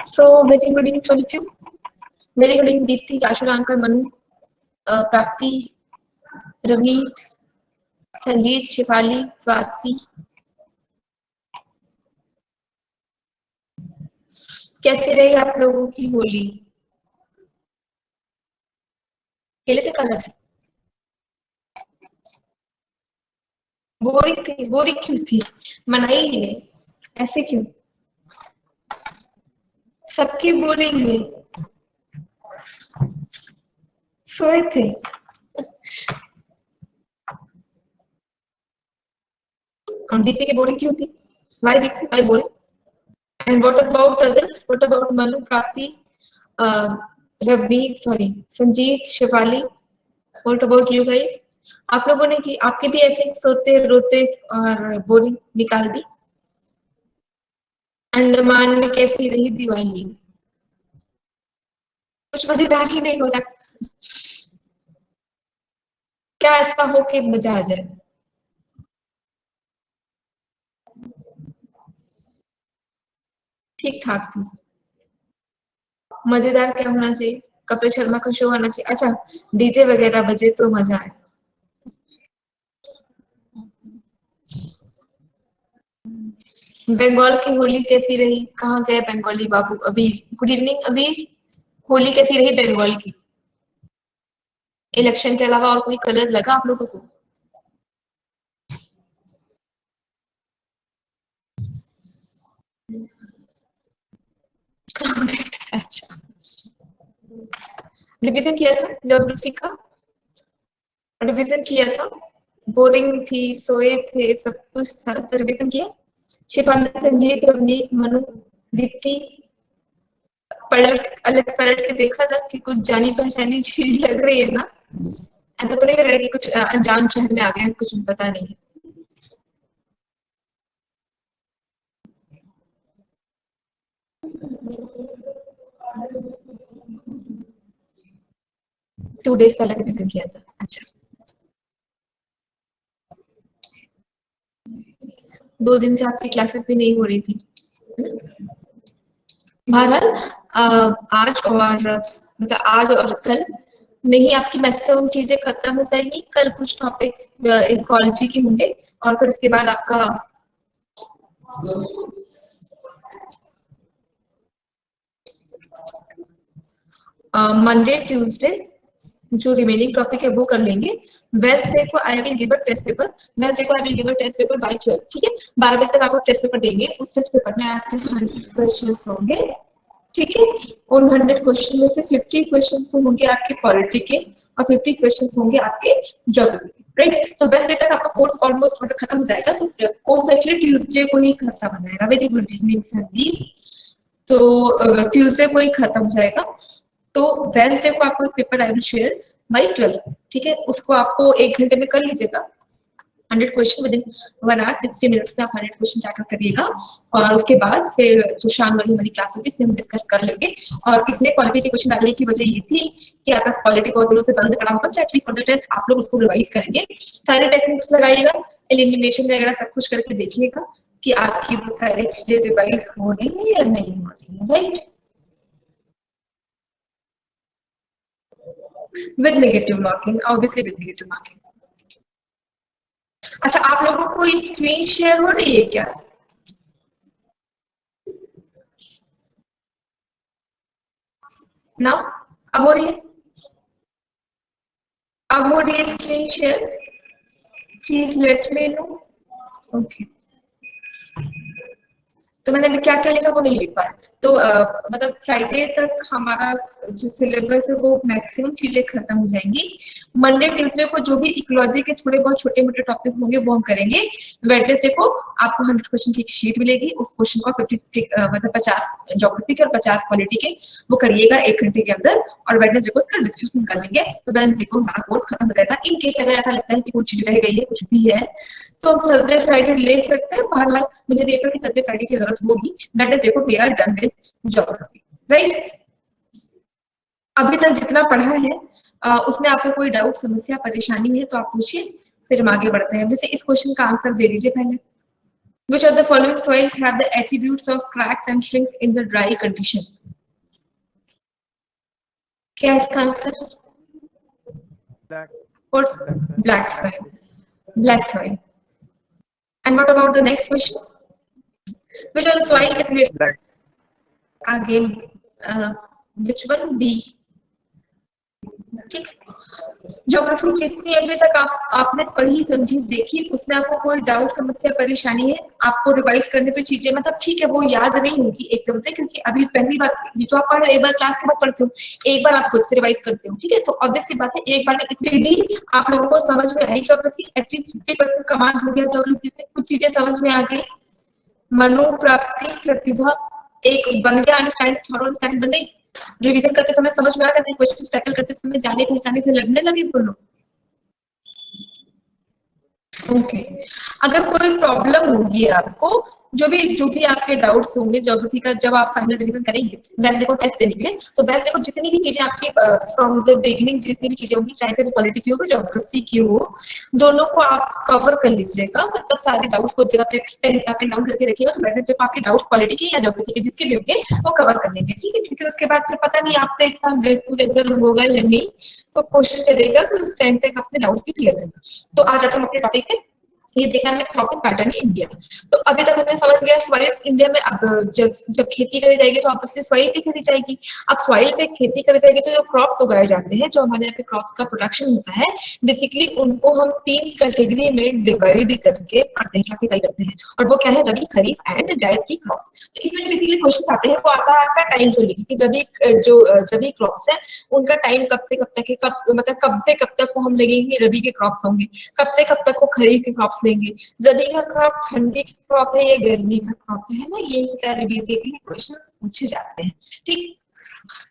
So, very good evening, all of you. Very good evening, Deepthi, Jashuranka, Manu, Prapti, Ravneet, संगीत, शिफाली, स्वाति, कैसे रही आप लोगों की होली? खेले थे कलर्स? बोरिंग थी? बोरिंग क्यों थी? मनाई ही नहीं, ऐसे क्यों? सबकी बोरिंग है, सोए थे। दीप्ति की बोरिंग क्यों थी? Why Dipti? Why boring? And what about others? What about Manu, Prapti, Ravneet, sorry, Sanjeet, Shifali? What about you guys? आप लोगों ने की आपके भी ऐसे सोते रोते और बोरिंग निकाल दी? अंडमान में कैसी रही दिवाली? कुछ मजेदार ही नहीं हो रहा? क्या ऐसा हो कि मजा आ जाए? ठीक ठाक थी। मजेदार क्या होना चाहिए? कपिल शर्मा का शो आना चाहिए। अच्छा, डीजे वगैरह बजे तो मजा आए। बंगाल की होली कैसी रही? कहाँ गए बंगाली बाबू? अभी गुड इवनिंग। अभी होली कैसी रही बंगाल की? इलेक्शन के अलावा और कोई कलर लगा आप लोगों को? अच्छा, रिवीजन किया था ज्योग्राफी का? रिवीजन किया था? बोरिंग थी, सोए थे, सब कुछ था तो रिवीजन किया? शिफाली, संजीत, रवनीत, मनु, दीप्ति, पलट अलग पलट के देखा था कि कुछ जानी पहचानी चीज लग रही है ना? ऐसा तो नहीं लग रहा कि कुछ अनजान शहर में आ गए हैं, कुछ पता नहीं है। 2 days पहले रिवीजन किया था। अच्छा, 2 दिन से आपकी क्लासेस भी नहीं हो रही थी? बहरहाल आज और मतलब आज और कल में ही आपकी मैक्सिमम चीजें खत्म हो जाएगी। कल कुछ टॉपिक्स इकोलॉजी के होंगे और फिर उसके बाद आपका मंडे ट्यूसडे जो रिमेनिंग टॉपिक है वो कर लेंगे। वेडनेसडे को I will give a test paper. Wednesday को I will give a test paper by 12, ठीक है? 12 बजे तक आपको टेस्ट पेपर देंगे। उस टेस्ट पेपर में आपके 100 क्वेश्चन होंगे, ठीक है? उन 100 क्वेश्चन में से 50 क्वेश्चन तो होंगे आपके पॉलिटी के और 50 क्वेश्चन होंगे आपके ज्योग्राफी, राइट? तो वेडनेसडे तक आपका कोर्स ऑलमोस्ट मतलब खत्म हो जाएगा। तो कोर्स एक्चुअली ट्यूसडे को ही खत्म हो जाएगा। Very good evening Sandeep. तो ट्यूसडे को ही खत्म हो जाएगा। तो वेडनेसडे को आपको paper I will share by 12, ठीक है? उसको आपको 1 घंटे में कर लीजिएगा। 100 क्वेश्चन विद इन 1 आवर 60 मिनट्स में आप 100 क्वेश्चन टैकल करिएगा। और उसके बाद फिर जो शाम वाली हमारी क्लास होगी इसमें हम डिस्कस कर लेंगे। और इसमें पॉलिटी के क्वेश्चन डालने की वजह ये थी कि आपका पॉलिटी बहुत दिनों से बंद पड़ा होगा, तो एटलीस्ट फॉर द टेस्ट आप लोग उसको रिवाइज करेंगे। सारे टेक्निक्स लगाइएगा, एलिमिनेशन वगैरह सब कुछ करके देखिएगा कि आपकी वो सारी चीजें रिवाइज हो रही है या नहीं हो रही है, right? With negative marking, obviously with negative marking. अच्छा, आप लोगों को स्क्रीन शेयर हो रही है क्या? ना? अब हो रही है? अब हो रही है screen share? Please let me no. Okay, तो मैंने अभी क्या क्या लिखा वो नहीं लिख पाया। तो मतलब फ्राइडे तक हमारा जो सिलेबस है वो मैक्सिमम चीजें खत्म हो जाएंगी। मंडे ट्यूसडे को जो भी इकोलॉजी के थोड़े बहुत छोटे मोटे टॉपिक होंगे वो हम करेंगे। वेडनेसडे को आपको 100 क्वेश्चन की एक शीट मिलेगी, उस क्वेश्चन को 50 मतलब 50 ज्योग्राफी के और 50 पॉलिटी के वो करिएगा 1 घंटे के अंदर, और वेडनेसडे को उसका डिस्कशन कर लेंगे। तो वेडनेसडे को हमारा कोर्स खत्म हो जाएगा। इन केस अगर ऐसा लगता है कि कुछ चीज रह गई है, कुछ भी है, तो हम थर्सडे फ्राइडे ले सकते हैं। बाहर मुझे नहीं लगता कि थर्सडे फ्राइडे की जरूरत होगी। दैट इज देखो we are done with geography, right. अभी तक जितना पढ़ा है उसमें आपको कोई डाउट, समस्या, परेशानी है तो आप पूछिए, फिर हम आगे बढ़ते हैं। वैसे इस क्वेश्चन का आंसर दे दीजिए पहले। Which of the following soils have the attributes of cracks and shrinks in the dry condition? क्या है इसका आंसर? और black soil. Black soil. And what about the next question? Which of the soil is black? Again, which one? B. ठीक। Geography जितनी अभी तक आपने पढ़ी समझी देखी, उसमें आपको कोई डाउट, समस्या, परेशानी है? आपको रिवाइज करने पे चीजें मतलब ठीक है वो याद नहीं होगी एकदम से, क्योंकि अभी पहली बार जो आप पढ़ रहे एक बार क्लास के बाद पढ़ते हो, एक बार आप खुद से रिवाइज करते हो, ठीक है। तो ऑब्वियस सी बात है एक बार में इतनी भी आप लोगों को समझ में आई ज्योग्राफी, एटलीस्ट 50% कमांड हो गया ज्योग्राफी से, कुछ चीजें समझ में आ गई। मनोप्राप्ति, प्रतिभा एक बन गया, अंडरस्टैंड, थॉरो अंडरस्टैंड बन गई। रिवीजन करते समय समझ में आ जाते हैं, क्वेश्चन टैकल करते समय जाने पहचाने से लड़ने लगे बोलो। ओके अगर कोई प्रॉब्लम होगी आपको, जो भी आपके डाउट्स होंगे ज्योग्राफी का जब आप फाइनल रिवीजन करेंगे वैसे को टेस्ट देने के लिए, तो वैसे को जितनी भी चीजें आपकी फ्रॉम द बिगिनिंग जितनी भी चीजें होंगी, चाहे से पॉलिटी की हो ज्योग्राफी की हो, दोनों को आप कवर कर लीजिएगा। मतलब सारे डाउट्स को जगह पे पेन डाउन करके रखिएगा, तो वैसे जब आपके डाउट्स पॉलिटी के या ज्योग्राफी के जिसके भी होंगे वो कवर कर लेंगे, ठीक है। क्योंकि उसके बाद फिर पता नहीं आपसे इतना गेट टूगेदर होगा या नहीं, तो कोशिश करेगा कि उस टाइम तक आपसे डाउट्स भी क्लियर करना। तो आज जाते हैं अपने टॉपिक पे। ये देखना है क्रॉपिंग पैटर्न है इंडिया। तो अभी तक हमने समझ गया सॉइल इंडिया में। अब जब खेती करी जाएगी तो आपस से सॉइल पे करी जाएगी। अब सॉइल पे खेती करी जाएगी तो जो क्रॉप्स उगाए जाते हैं, जो हमारे यहाँ पे क्रॉप्स का प्रोडक्शन होता है, बेसिकली उनको हम 3 कैटेगरी में डिवाइड करके पढ़ते हैं, क्लासिफाई करते हैं। और वो क्या है? रबी, खरीफ एंड जायद की क्रॉप्स। तो इसमें बेसिकली क्वेश्चन आते हैं, वो आता है आपका टाइम से लेके कि रबी क्रॉप्स है उनका टाइम कब से कब तक है, मतलब कब से कब तक वो हम लगेंगे रबी के क्रॉप्स होंगे, कब से कब तक वो खरीफ के क्रॉप्स लेंगे, रबी का क्रॉप ठंडी की क्रॉप है या गर्मी का क्रॉप है ना, यही सारे बेसिकली क्वेश्चन पूछे जाते हैं, ठीक।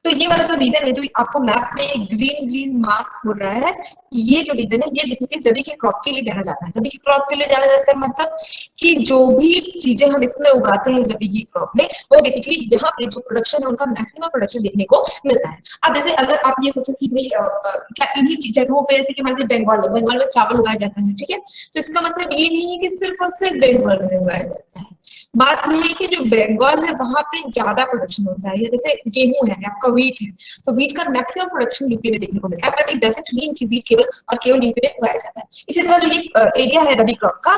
तो ये वाला जो रीजन है जो आपको मैप में ग्रीन मार्क हो रहा है, ये जो रीजन है ये बेसिकली रबी के क्रॉप के लिए जाना जाता है। रबी के क्रॉप के लिए जाना जाता है मतलब कि जो भी चीजें हम इसमें उगाते हैं रबी की क्रॉप में, वो बेसिकली जहाँ पे जो प्रोडक्शन है उनका मैक्सिमम प्रोडक्शन देखने को मिलता है। अब जैसे अगर आप ये सोचो कि भाई क्या इन्हीं जगहों पे, जैसे कि हमारे बंगाल में चावल उगाया जाता है, ठीक है, तो इसका मतलब ये नहीं है कि सिर्फ और सिर्फ बंगाल में उगाया जाता है। बात यह है कि जो बंगाल है वहां पे ज्यादा प्रोडक्शन होता है, जैसे गेहूं है आपका, व्हीट है, तो व्हीट का मैक्सिमम प्रोडक्शन यूपी में देखने को मिलता है, बट इट डजंट मीन कि व्हीट केवल यूपी में उगाया जाता है। इसी तरह जो ये एरिया है रबी क्रॉप का,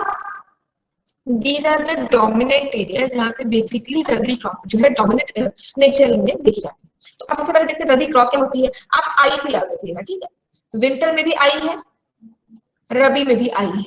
these are the dominant areas जहाँ पे बेसिकली रबी क्रॉप जो है डोमिनेट नेचर में देखी जाती है। तो अब सबसे पहले देखते हैं रबी क्रॉप क्या होती है। आप आई से याद रखिएगा, ठीक है। तो विंटर में भी आई है, रबी में भी आई है,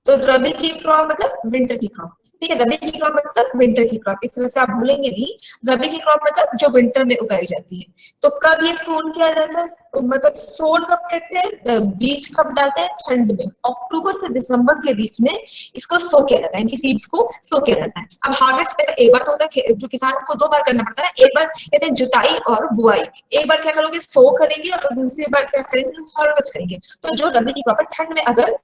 तो रबी की क्रॉप मतलब विंटर की क्रॉप, ठीक है। रबी की क्रॉप मतलब विंटर की क्रॉप, इस तरह से आप भूलेंगे नहीं। रबी की क्रॉप मतलब जो विंटर में उगाई जाती है। तो कब ये सोन किया जाता है, मतलब सोन कब कहते हैं, बीज कब डालते हैं? ठंड में, अक्टूबर से दिसंबर के बीच में इसको सो किया जाता है, इनकी सीड्स को सो किया जाता है। अब हार्वेस्ट पे तो एक बार तो होता है, जो किसान को 2 बार करना पड़ता है। एक बार कहते हैं जुताई और बुआई, एक बार क्या करोगे सो करेंगे, और दूसरी बार क्या करेंगे हार्वेस्ट करेंगे। तो जो रबी की क्रॉप है ठंड में अगर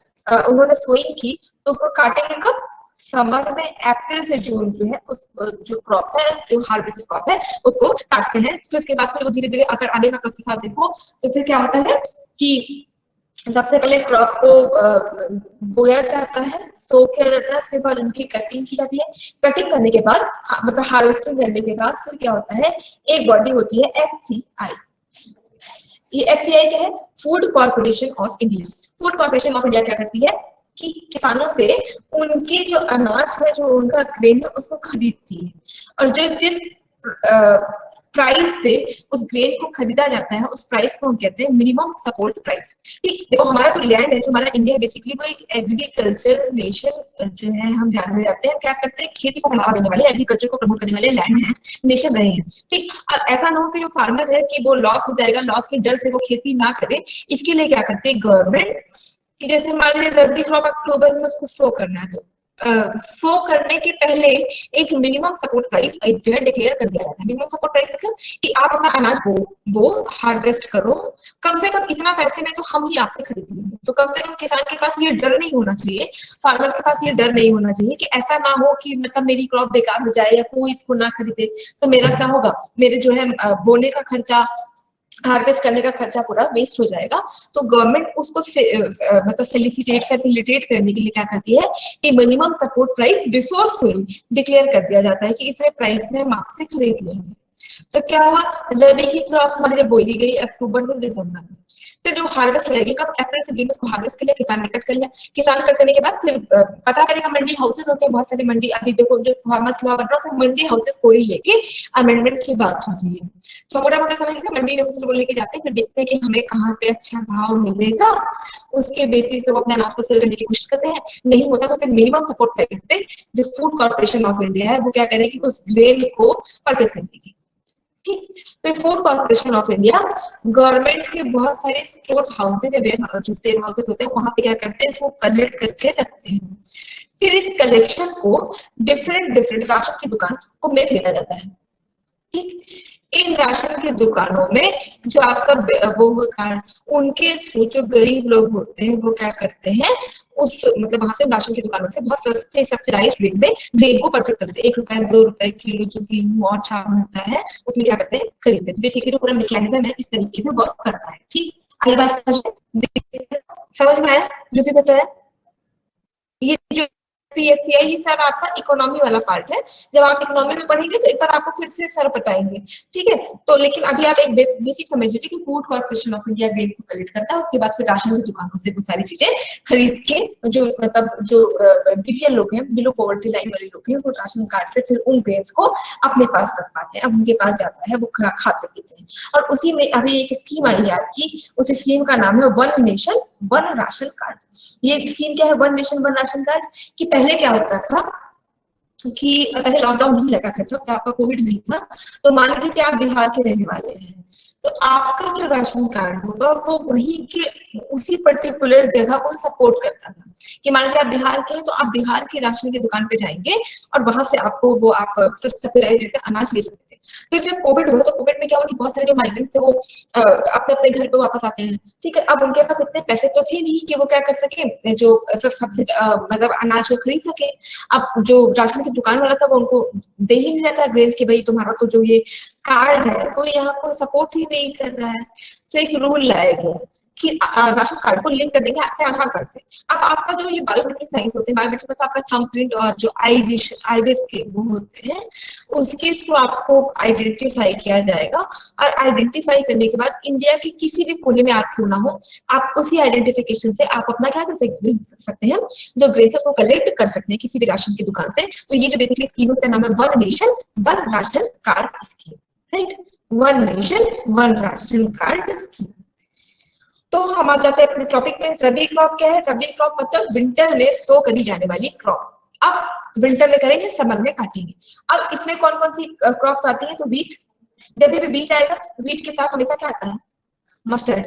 उन्होंने सोइंग की तो उसको काटेंगे कब? समर में, अप्रैल से जून जो है उस जो क्रॉप है, जो हार्वेस्ट क्रॉप है उसको काटते हैं। फिर उसके बाद फिर वो धीरे धीरे अगर आगे का प्रोसेस आप देखो तो फिर क्या होता है कि सबसे पहले क्रॉप को बोया जाता है, सो किया जाता है, उसके बाद उनकी कटिंग की जाती है। कटिंग करने के बाद मतलब हार्वेस्टिंग करने के बाद फिर क्या होता है, एक बॉडी होती है FCI। ये FCI क्या है? Food corporation of India. Food corporation of India क्या करती है कि किसानों से उनके जो अनाज है, जो उनका ग्रेन है, उसको खरीदती है। और जो जिस प्राइस पे उस ग्रेन को खरीदा जाता है, उस प्राइस को हम कहते हैं मिनिमम सपोर्ट प्राइस। ठीक, देखो हमारा जो लैंड है, जो हमारा इंडिया बेसिकली वो एक एग्रीकल्चर नेशन जो है, हम ध्यान में रखते हैं, क्या करते हैं, खेती को बढ़ावा देने वाले, एग्रीकल्चर को प्रमोट करने वाले लैंड है, नेशन रहे हैं। ठीक, और ऐसा ना हो कि जो फार्मर है कि वो लॉस हो जाएगा, लॉस के डर से वो खेती ना करे, इसके लिए क्या करते हैं गवर्नमेंट कि जैसे मान लीजिए रबी क्रॉप अक्टूबर में उसको सो करना है, तो सो करने के पहले एक मिनिमम सपोर्ट प्राइस जो है डिक्लेयर कर दिया जाता है। मिनिमम सपोर्ट प्राइस मतलब कि आप अपना अनाज वो हार्वेस्ट करो, कम से कम इतना पैसे में तो हम ही आपसे खरीद लेंगे। तो कम से कम किसान के पास ये डर नहीं होना चाहिए, फार्मर के पास ये डर नहीं होना चाहिए कि ऐसा ना हो कि मतलब मेरी क्रॉप बेकार हो जाए या कोई इसको ना खरीदे, तो मेरा क्या होगा, मेरे जो है बोने का खर्चा, हार्वेस्ट करने का खर्चा पूरा वेस्ट हो जाएगा। तो गवर्नमेंट उसको मतलब फैसिलिटेट करने के लिए क्या करती है कि minimum support price before sowing declare कर दिया जाता है कि इसमें प्राइस में हम आपसे खरीद लेंगे। तो क्या हुआ, रबी की क्रॉप हमारी जब बोई गई अक्टूबर से दिसंबर में, फिर जो हार्वेस्ट हो जाएगी कब, अप्रैल से जून में उसको हार्वेस्ट कर लिया, किसान ने कट कर लिया। किसान कट करने के बाद फिर पता करेगा, मंडी हाउसेस होते हैं बहुत सारे मंडी, अभी देखो जो फार्मर्स लॉ बन रहा है मंडी हाउसेस को ही लेके अमेंडमेंट की बात हो रही है। तो मोटा मोटा समझ लीजिए मंडी हाउसेस को लेके जाते हैं, फिर देखते हैं कि हमें कहाँ पे अच्छा भाव मिलेगा, उसके बेसिस पे वो अपने अनाज को सेल करने की कोशिश करते हैं। नहीं होता तो फिर मिनिमम सपोर्ट प्राइस पे जो फूड कॉर्पोरेशन ऑफ इंडिया है वो क्या करेगी, उस ग्रेन को परचेस कर लेगी। ठीक, फिर food corporation of India government के बहुत सारे स्टोर हाउसेज या जो स्टेट हाउसेज होते हैं वहां पे क्या करते हैं, वो कलेक्ट करके रखते हैं। फिर इस कलेक्शन को डिफरेंट डिफरेंट राशन की दुकान को में भेजा जाता है। ठीक, इन राशन की दुकानों में जो आपका वो होता है, उनके थ्रू जो गरीब लोग होते हैं वो क्या करते हैं, उस मतलब वहां से राशन की दुकानों से बहुत सस्ते सब्सिडाइज रेट में ग्रेन को परचेस करते हैं। 1 रुपए 2 रुपए किलो जो गेहूं और चावल होता है उसमें क्या करते हैं, खरीदते हैं। बेसिकली पूरा मैकेनिज्म है, इस तरीके से वर्क करता है। ठीक, अगली बात समझ में आया जो भी बताया, ये जो पीएससीआई ये सर आपका इकोनॉमी वाला पार्ट है। जब आप इकोनॉमी में पढ़ेंगे तो एक बार आपको फिर से सर बताएंगे। ठीक है, तो लेकिन अभी आप एक बेसिक समझ लीजिए कि food corporation of India grain को कलेक्ट करता है, उसके बाद फिर राशन की दुकानों से वो सारी चीजें खरीद के जो मतलब जो बीपीएल लोग हैं, बिलो पॉवर्टी लाइन वाले लोग हैं, वो राशन कार्ड से फिर उन ग्रेन्स को अपने पास रख पाते हैं। अब उनके पास जाता है, वो खाते पीते हैं। और उसी में अभी एक स्कीम आई है आपकी, उस स्कीम का नाम है one nation one ration card. ये स्कीम क्या है, one nation one ration card, कि पहले क्या होता था कि पहले लॉकडाउन नहीं लगा था, जब आपका कोविड नहीं था, तो मान लीजिए कि आप बिहार के रहने वाले हैं, तो आपका जो राशन कार्ड होगा वो वहीं के उसी पर्टिकुलर जगह को सपोर्ट करता था। कि मान लीजिए आप बिहार के हैं तो आप बिहार के राशन की दुकान पे जाएंगे और वहां से आपको वो आप सब्सिडाइज रेट का अनाज ले सकते थे। फिर जब कोविड हुआ तो कोविड में क्या हुआ कि बहुत सारे जो माइग्रेंट्स थे वो अपने अपने घर पे वापस आते हैं। ठीक है, अब उनके पास इतने पैसे तो थे नहीं कि वो क्या कर सके, जो सबसे मतलब अनाज को खरीद सके। अब जो राशन की दुकान वाला था वो उनको दे ही नहीं रहता ग्रेन कि भाई तुम्हारा तो जो ये कार्ड है तो यहाँ को सपोर्ट ही नहीं कर रहा है। तो एक रूल लाया गया कि राशन कार्ड को लिंक कर देंगे आपके आधार कार्ड से। अब आपका जो ये बायोमेट्रिक साइंस होते हैं, बायोमेट्रिक मतलब आपका थंबप्रिंट और जो आईरिस के वो होते हैं, उसके थ्रू आपको आइडेंटिफाई किया जाएगा। और आइडेंटिफाई करने के बाद इंडिया के किसी भी कोने में आप क्यों ना हो, आप उसी आइडेंटिफिकेशन से आप अपना क्या कर सकते हैं, जो ग्रेसेस को कलेक्ट कर सकते हैं किसी भी राशन की दुकान से। तो ये जो बेसिकली स्कीम है उसका नाम है one nation one ration card scheme. Right, one nation one ration card scheme. तो हम आ जाते हैं अपने टॉपिक पे। रबी क्रॉप क्या है, रबी क्रॉप मतलब विंटर में सो करी जाने वाली क्रॉप। अब विंटर में करेंगे, समर में काटेंगे। अब इसमें कौन कौन सी क्रॉप्स आती हैं, तो वीट, जब भी वीट आएगा वीट के साथ हमेशा क्या आता है, मस्टर्ड।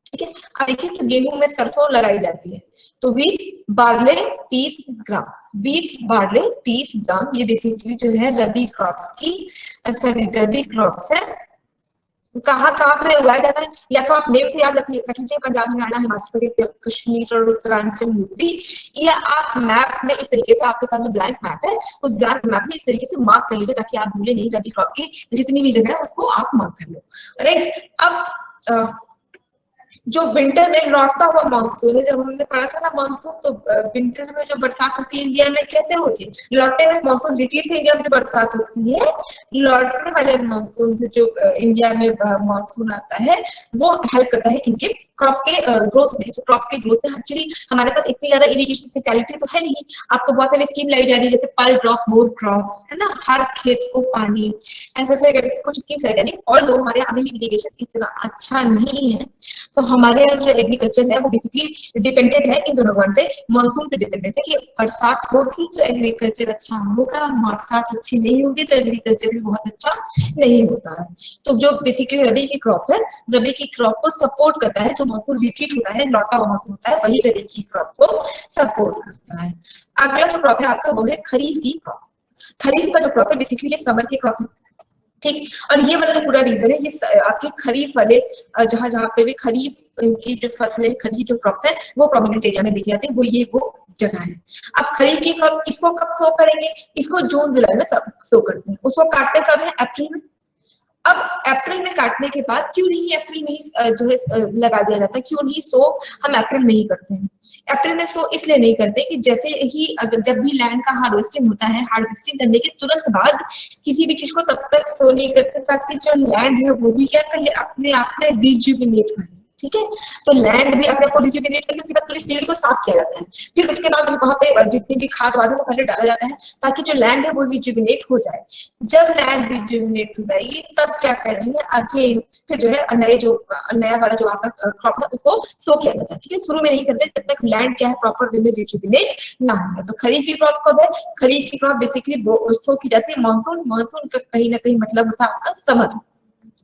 ठीक है, अब देखिए तो गेहूं में सरसों लगाई जाती है, तो वीट बार्ले 30 ग्राम, वीट बार्ले 30 ग्राम। ये बेसिकली जो है रबी क्रॉप्स की सॉरी रबी क्रॉप्स है। कहाँ कहाँ पे उगाया जाता है, या तो आप नेम से याद रख लीजिए, पंजाब, हरियाणा, हिमाचल प्रदेश, कश्मीर और उत्तरांचल, यूपी, या आप मैप में इस तरीके से, आपके पास जो ब्लैंक मैप है उस ब्लैंक मैप में इस तरीके से मार्क कर लीजिए ताकि आप भूले नहीं, रबी क्रॉप की जितनी भी जगह है उसको आप मार्क कर लो। राइट, अब जो विंटर में लौटता हुआ मानसून है, जब हमने पढ़ा था ना मानसून, तो विंटर में जो बरसात होती है इंडिया में कैसे होती है, लौटते हुए मानसून। रिटील से इंडिया में जो बरसात होती है, लौटने वाले मानसून से जो इंडिया में मानसून आता है, वो हेल्प करता है इनके क्रॉप के ग्रोथ में। जो क्रॉप के ग्रोथ में एक्चुअली हमारे पास इतनी ज्यादा इरिगेशन फैसिलिटी तो है नहीं। आपको बहुत सारी स्कीम लाई जा रही है, जैसे पर ड्रॉप मोर क्रॉप, है ना, हर खेत को पानी, ऐसे ऐसे कुछ स्कीम्स लाई जा रही है। और जो हमारे यहाँ अभी इरिगेशन इतना अच्छा नहीं है, तो हमारे यहाँ जो एग्रीकल्चर है वो बेसिकली डिपेंडेंट है इन दोनों पे, मानसून पे डिपेंडेंट है कि बरसात होगी तो एग्रीकल्चर अच्छा होगा, बरसात अच्छी नहीं होगी तो एग्रीकल्चर भी बहुत अच्छा नहीं होता है। तो जो बेसिकली रबी की क्रॉप है, रबी की क्रॉप को सपोर्ट करता है। जो मानसून रिट्रीट होता है, लौटा हुआ मानसून होता है, वही रबी की क्रॉप को सपोर्ट करता है। अगला जो क्रॉप है आपका वो है खरीफ की क्रॉप। खरीफ का जो क्रॉप है बेसिकली ये समर की क्रॉप है, ठीक। और ये वाला जो पूरा रीजन है, ये आपके खरीफ वाले जहां जहां पे भी खरीफ की जो फसलें, खरीफ जो क्रॉप है वो प्रोमिनेंट एरिया में देखी जाती है, वो जगह है। अब खरीफ की क्रॉप इसको कब सो करेंगे, इसको जून जुलाई में सब सो करते हैं। उसको काटते कब है, अप्रैल में। अब अप्रैल में काटने के बाद क्यों नहीं अप्रैल में ही जो है लगा दिया जाता है, क्यों नहीं सो हम अप्रैल में ही करते हैं। अप्रैल में सो इसलिए नहीं करते कि जैसे ही अगर जब भी लैंड का हार्वेस्टिंग होता है, हार्वेस्टिंग करने के तुरंत बाद किसी भी चीज को तब तक सो नहीं करते ताकि जो लैंड है वो भी क्या कर ले, अपने आप में रिजुविनेट कर ले, ठीक है। तो लैंड भी अपने को रिजुविनेट करके उसके बाद पूरी सीड को साफ किया जाता है। फिर उसके बाद वहां पे जितनी भी खाद वाद है वो पहले डाला जाता है ताकि जो लैंड है वो रिजुविनेट हो जाए। जब लैंड रिजुविनेट हो जाएगी तब क्या करेंगे आगे, फिर जो है नया वाला जो आपका क्रॉप है उसको सो किया जाता है, ठीक है। शुरू में नहीं करते जब तक लैंड क्या है प्रॉपर वे में रिजुविनेट ना हो जाए। तो खरीफ की क्रॉप कब है, खरीफ की क्रॉप बेसिकली सो की जाती है मानसून। मानसून का कहीं ना कहीं मतलब होता है आपका समर,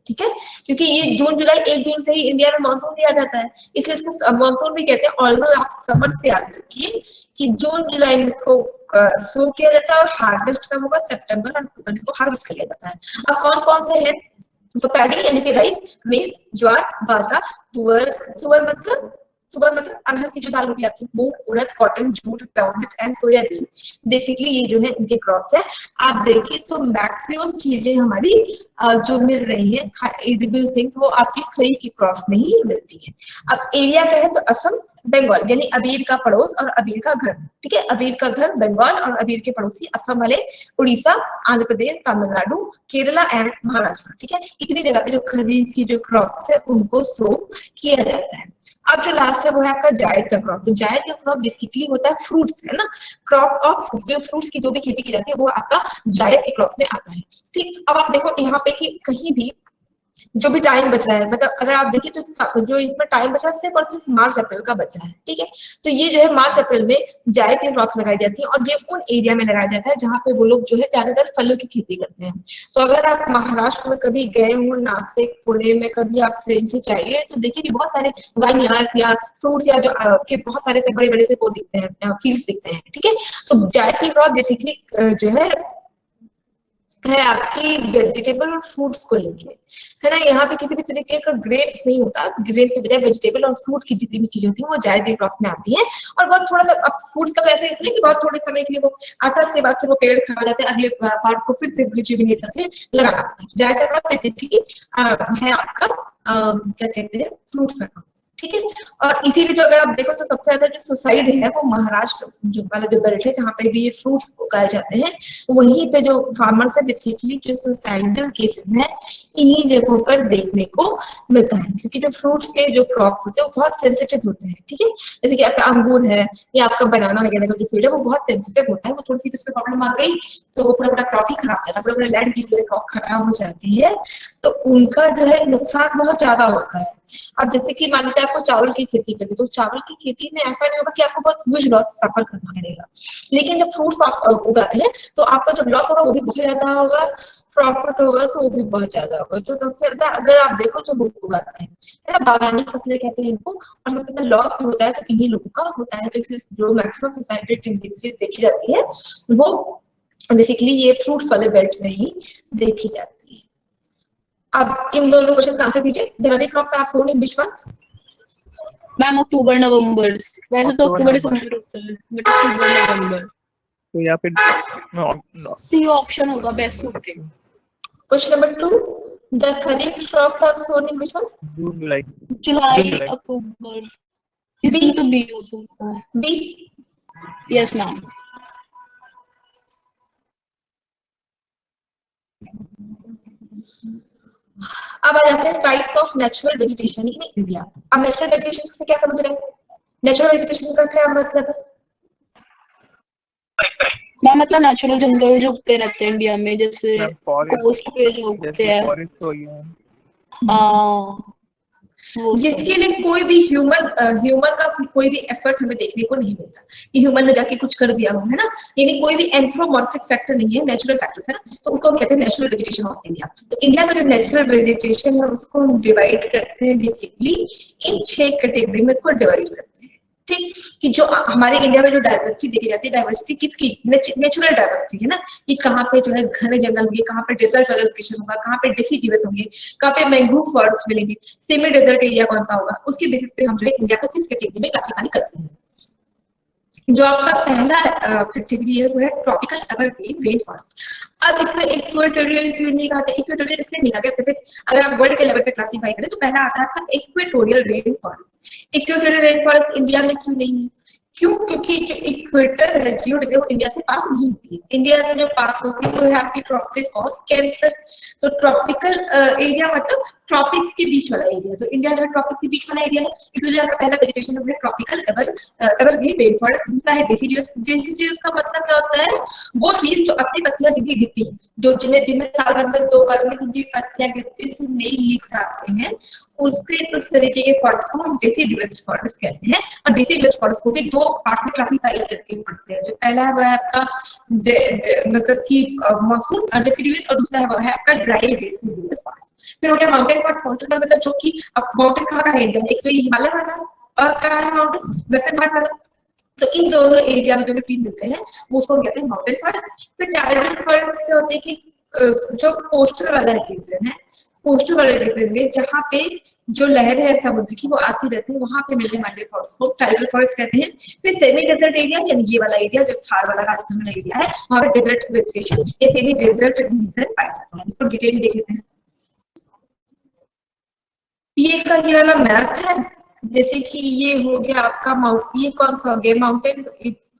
ठीक है। क्योंकि ये जून जुलाई 1 जून से ही इंडिया में मानसून भी आ जाता है, इसलिए इसको मानसून भी कहते हैं। ऑल्दो आप समर से याद रखिए कि जून जुलाई में इसको सो किया जाता है और हार्वेस्ट कब होगा, सितंबर और अक्टूबर इसको हार्वेस्ट कर लिया जाता है। अब कौन कौन से हैं, तो पैडी यानी कि राइस, मेज, ज्वार, बाजरा, तुअर मतलब अरहर की जो दाल होती है आपकी, मूंग, उड़द, cotton, jute, groundnut and soybean. Basically ये जो है इनके क्रॉप्स है। आप देखिए तो मैक्सिमम चीजें हमारी जो मिल रही है एडिबल थिंग्स वो आपकी खरीफ की क्रॉप्स में ही मिलती है। अब एरिया का है तो असम, बंगाल यानी अबीर का पड़ोस और अबीर का घर, ठीक है। अबीर का घर बंगाल और अबीर के पड़ोसी असम वाले उड़ीसा, आंध्र प्रदेश, तमिलनाडु, केरला एंड महाराष्ट्र, ठीक है। इतनी जगह पे जो खरीफ की जो क्रॉप्स है उनको सो किया जाता है। अब जो लास्ट है वो है आपका जायद का क्रॉप। तो जायद का क्रॉप बेसिकली होता है फ्रूट्स, है ना, क्रॉप ऑफ जो फ्रूट्स की जो भी खेती की जाती है वो आपका जायद के क्रॉप में आता है, ठीक। अब आप देखो यहाँ पे कि कहीं भी जो भी टाइम बच रहा है, मतलब अगर आप देखिए तो जो इसमें टाइम बचा है सिर्फ और सिर्फ मार्च अप्रैल का बचा है, ठीक है। तो ये जो है मार्च अप्रैल में जायद की क्रॉप लगाई जाती है और ये उन एरिया में लगाया जाता है जहाँ पे वो लोग जो है ज्यादातर फलों की खेती करते हैं। तो अगर आप महाराष्ट्र में कभी गए हो, नासिक, पुणे में कभी आप ट्रेन से जाइए तो देखिए कि बहुत सारे वाइन यार्ड्स या फ्रूट्स या जो के बहुत सारे से बड़े बड़े से वो दिखते हैं, फील्ड्स दिखते हैं, ठीक है। तो जायद की क्रॉप बेसिकली जो है आपकी वेजिटेबल और फ्रूट्स को लेके, है ना। यहाँ पे किसी भी तरीके का ग्रेप्स नहीं होता, ग्रेप्स के बजाय वेजिटेबल और फ्रूट की जितनी भी चीजें होती है वो जायद की क्रॉप में आती है। और बहुत थोड़ा सा, अब फ्रूट्स का तो ऐसा ही कि बहुत थोड़े समय के लिए वो आता है, उसके बाद फिर वो पेड़ खा जाते हैं, अगले पार्ट्स को फिर से रिजुविनेट करके लगाना पड़ता है। जायद का क्रॉप बेसिकली है आपका क्या कहते हैं, फ्रूट्स का क्रॉप, ठीक है। और इसीलिए जो अगर आप देखो तो सबसे ज्यादा जो सुसाइड है वो महाराष्ट्र जो वाला जो बेल्ट है जहाँ पे भी ये फ्रूट्स उगाए जाते हैं, वहीं पे जो फार्मर्स है बेसिकली जो सुसाइडल केसेस है इन्हीं जगहों पर देखने को मिलता है। क्योंकि जो फ्रूट्स के जो क्रॉप्स होते हैं वो बहुत सेंसिटिव होते हैं, ठीक है। जैसे कि आपका अंगूर है या आपका बनाना वगैरह का जो फील्ड है वो बहुत सेंसिटिव होता है। वो थोड़ी सी उस पर प्रॉब्लम आ गई तो वो पूरा क्रॉप ही खराब जाता है, पूरा लैंड की क्रॉप खराब हो जाती है, तो उनका जो है नुकसान बहुत ज्यादा होता है। अब जैसे कि मान लीजिए आपको चावल की खेती करनी, तो चावल की खेती में ऐसा नहीं होगा कि आपको बहुत ह्यूज लॉस सफर करना पड़ेगा, लेकिन जब फ्रूट्स आप उगाते हैं तो आपका जब लॉस होगा वो भी बहुत ज्यादा होगा, प्रॉफिट होगा तो वो भी बहुत ज्यादा होगा। तो सबसे ज्यादा अगर आप देखो तो लोग उगाते हैं, है ना, बागानी फसलें कहते हैं इनको, और सबसे ज्यादा लॉस भी होता है तो इन्हीं लोगों का होता है। तो इसलिए जो मैक्सिमम सोसाइटी टेंडेंसीज देखी जाती है वो बेसिकली ये फ्रूट्स वाले बेल्ट में ही देखी जाती है। अब इन दोनों क्वेश्चन का आंसर दीजिए। The rabi crops are sown in which month? Ma'am October November, वैसे तो अक्टूबर दिसंबर होता है बट अक्टूबर नवंबर, तो यहाँ पे सी ऑप्शन होगा best suited. Question number 2, The kharif crops are sown in which month? June, July. July, July. October. It's going to be also. B. Yes, ma'am. अब आ जाते हैं types of natural vegetation in India. अब natural vegetation से क्या समझ रहे हैं? Natural vegetation का क्या मतलब है? मैम मतलब नेचुरल जंगल जो उगते रहते हैं इंडिया में, जैसे Ma'am, forest, कोस्ट पे जो उगते जैसे हैं। फॉरेस्ट हो गया, वो सब। जिसके लिए कोई भी ह्यूमन का कोई भी एफर्ट हमें देखने को नहीं मिलता कि ह्यूमन ने जाके कुछ कर दिया हो, है ना, यानी कोई भी एंथ्रोमॉर्फिक फैक्टर नहीं है, नेचुरल फैक्टर्स है ना, तो उसको हम कहते हैं नेचुरल वेजिटेशन ऑफ इंडिया। तो इंडिया का जो नेचुरल वेजिटेशन है उसको हम डिवाइड करते हैं बेसिकली इन 6 कैटेगरी में इसको डिवाइड करते हैं। ठीक, कि जो हमारे इंडिया में जो डाइवर्सिटी देखी जाती है, डाइवर्सिटी किसकी? नेचुरल डाइवर्सिटी है ना, कि कहाँ पे जो है घने जंगल होंगे, कहाँ पे डेजर्ट वाला लोकेशन होगा, कहाँ पे डेसिडिवस होंगे, कहाँ पे मैंग्रोव फॉरेस्ट मिलेंगे, सेमी डेजर्ट एरिया कौन सा होगा, उसके बेसिस पे हम जो है इंडिया को 6 कैटेगरी में क्लासिफाई करते हैं। जो आपका पहला कैटेगरी है वो है ट्रॉपिकल एवरग्रीन रेन फॉरेस्ट। अब इसमें इक्वेटोरियल क्यों नहीं कहा? इक्वेटोरियल इसलिए नहीं कहा, जैसे अगर आप वर्ल्ड के लेवल पे क्लासिफाई करें तो पहला आता है आपका equatorial rain forest. Equatorial rain forest India में क्यों नहीं है? क्यों? क्योंकि जो इक्वेटर है, जीरो डिग्री, वो इंडिया से पास नहीं होती है। इंडिया से जो पास होती है वो है आपकी ट्रॉपिक ऑफ कैंसर। तो ट्रॉपिकल एरिया मतलब ट्रॉपिक्स के बीच वाला एरिया, तो इंडिया जो ट्रॉपिक्स के बीच वाला एरिया है, इसलिए आपका पहला वेजिटेशन है ट्रॉपिकल एवरग्रीन रेन फॉरेस्ट। दूसरा है डेसिडियस। डेसिडियस का मतलब क्या होता है? वो ट्रीज जो अपनी पत्तियां जिनकी गिरती है, जो जिनमें साल भर में 2 बार में जिनकी पत्तियां गिरती है, नई लीव्स आते हैं, उसके उस तरीके के फॉरेस्ट को हम डेसिडियस फॉरेस्ट कहते हैं। और डेसिडियस फॉरेस्ट को भी 2 पार्ट में क्लासिफाई करके पढ़ते हैं। जो पहला है वो है आपका मतलब कि मॉनसून डेसिडियस, और दूसरा है वो है आपका ड्राई डेसिडियस फॉरेस्ट। फिर हो गया माउंटेन फॉरेस्ट। माउंटेन का मतलब जो कि माउंटेन कहाँ का है इंडिया में? एक तो ये हिमालय वाला और कहाँ है माउंटेन? वेस्टर्न घाट वाला। तो इन दोनों एरिया में जो भी ट्रीज मिलते हैं वो उसको कहते हैं माउंटेन फॉरेस्ट। फिर टाइडल फॉरेस्ट क्या होते हैं कि जो कोस्टल वाला रीजन है, कोस्टल वाले रीजन में जहाँ पे जो लहर है समुद्र की वो आती रहती है, वहां पे मिलने वाले फॉरेस्ट को टाइडल फॉरेस्ट कहते हैं। फिर सेमी डेजर्ट एरिया, यानी ये वाला एरिया जो थार वाला राजस्थान वाला एरिया है, वहां पे डेजर्ट वेजिटेशन या सेमी डेजर्ट रीजन पाया जाता है। इसको डिटेल में देख लेते हैं। ये इसका ये वाला मैप है, जैसे कि ये हो गया आपका ये कौन सा हो गया? माउंटेन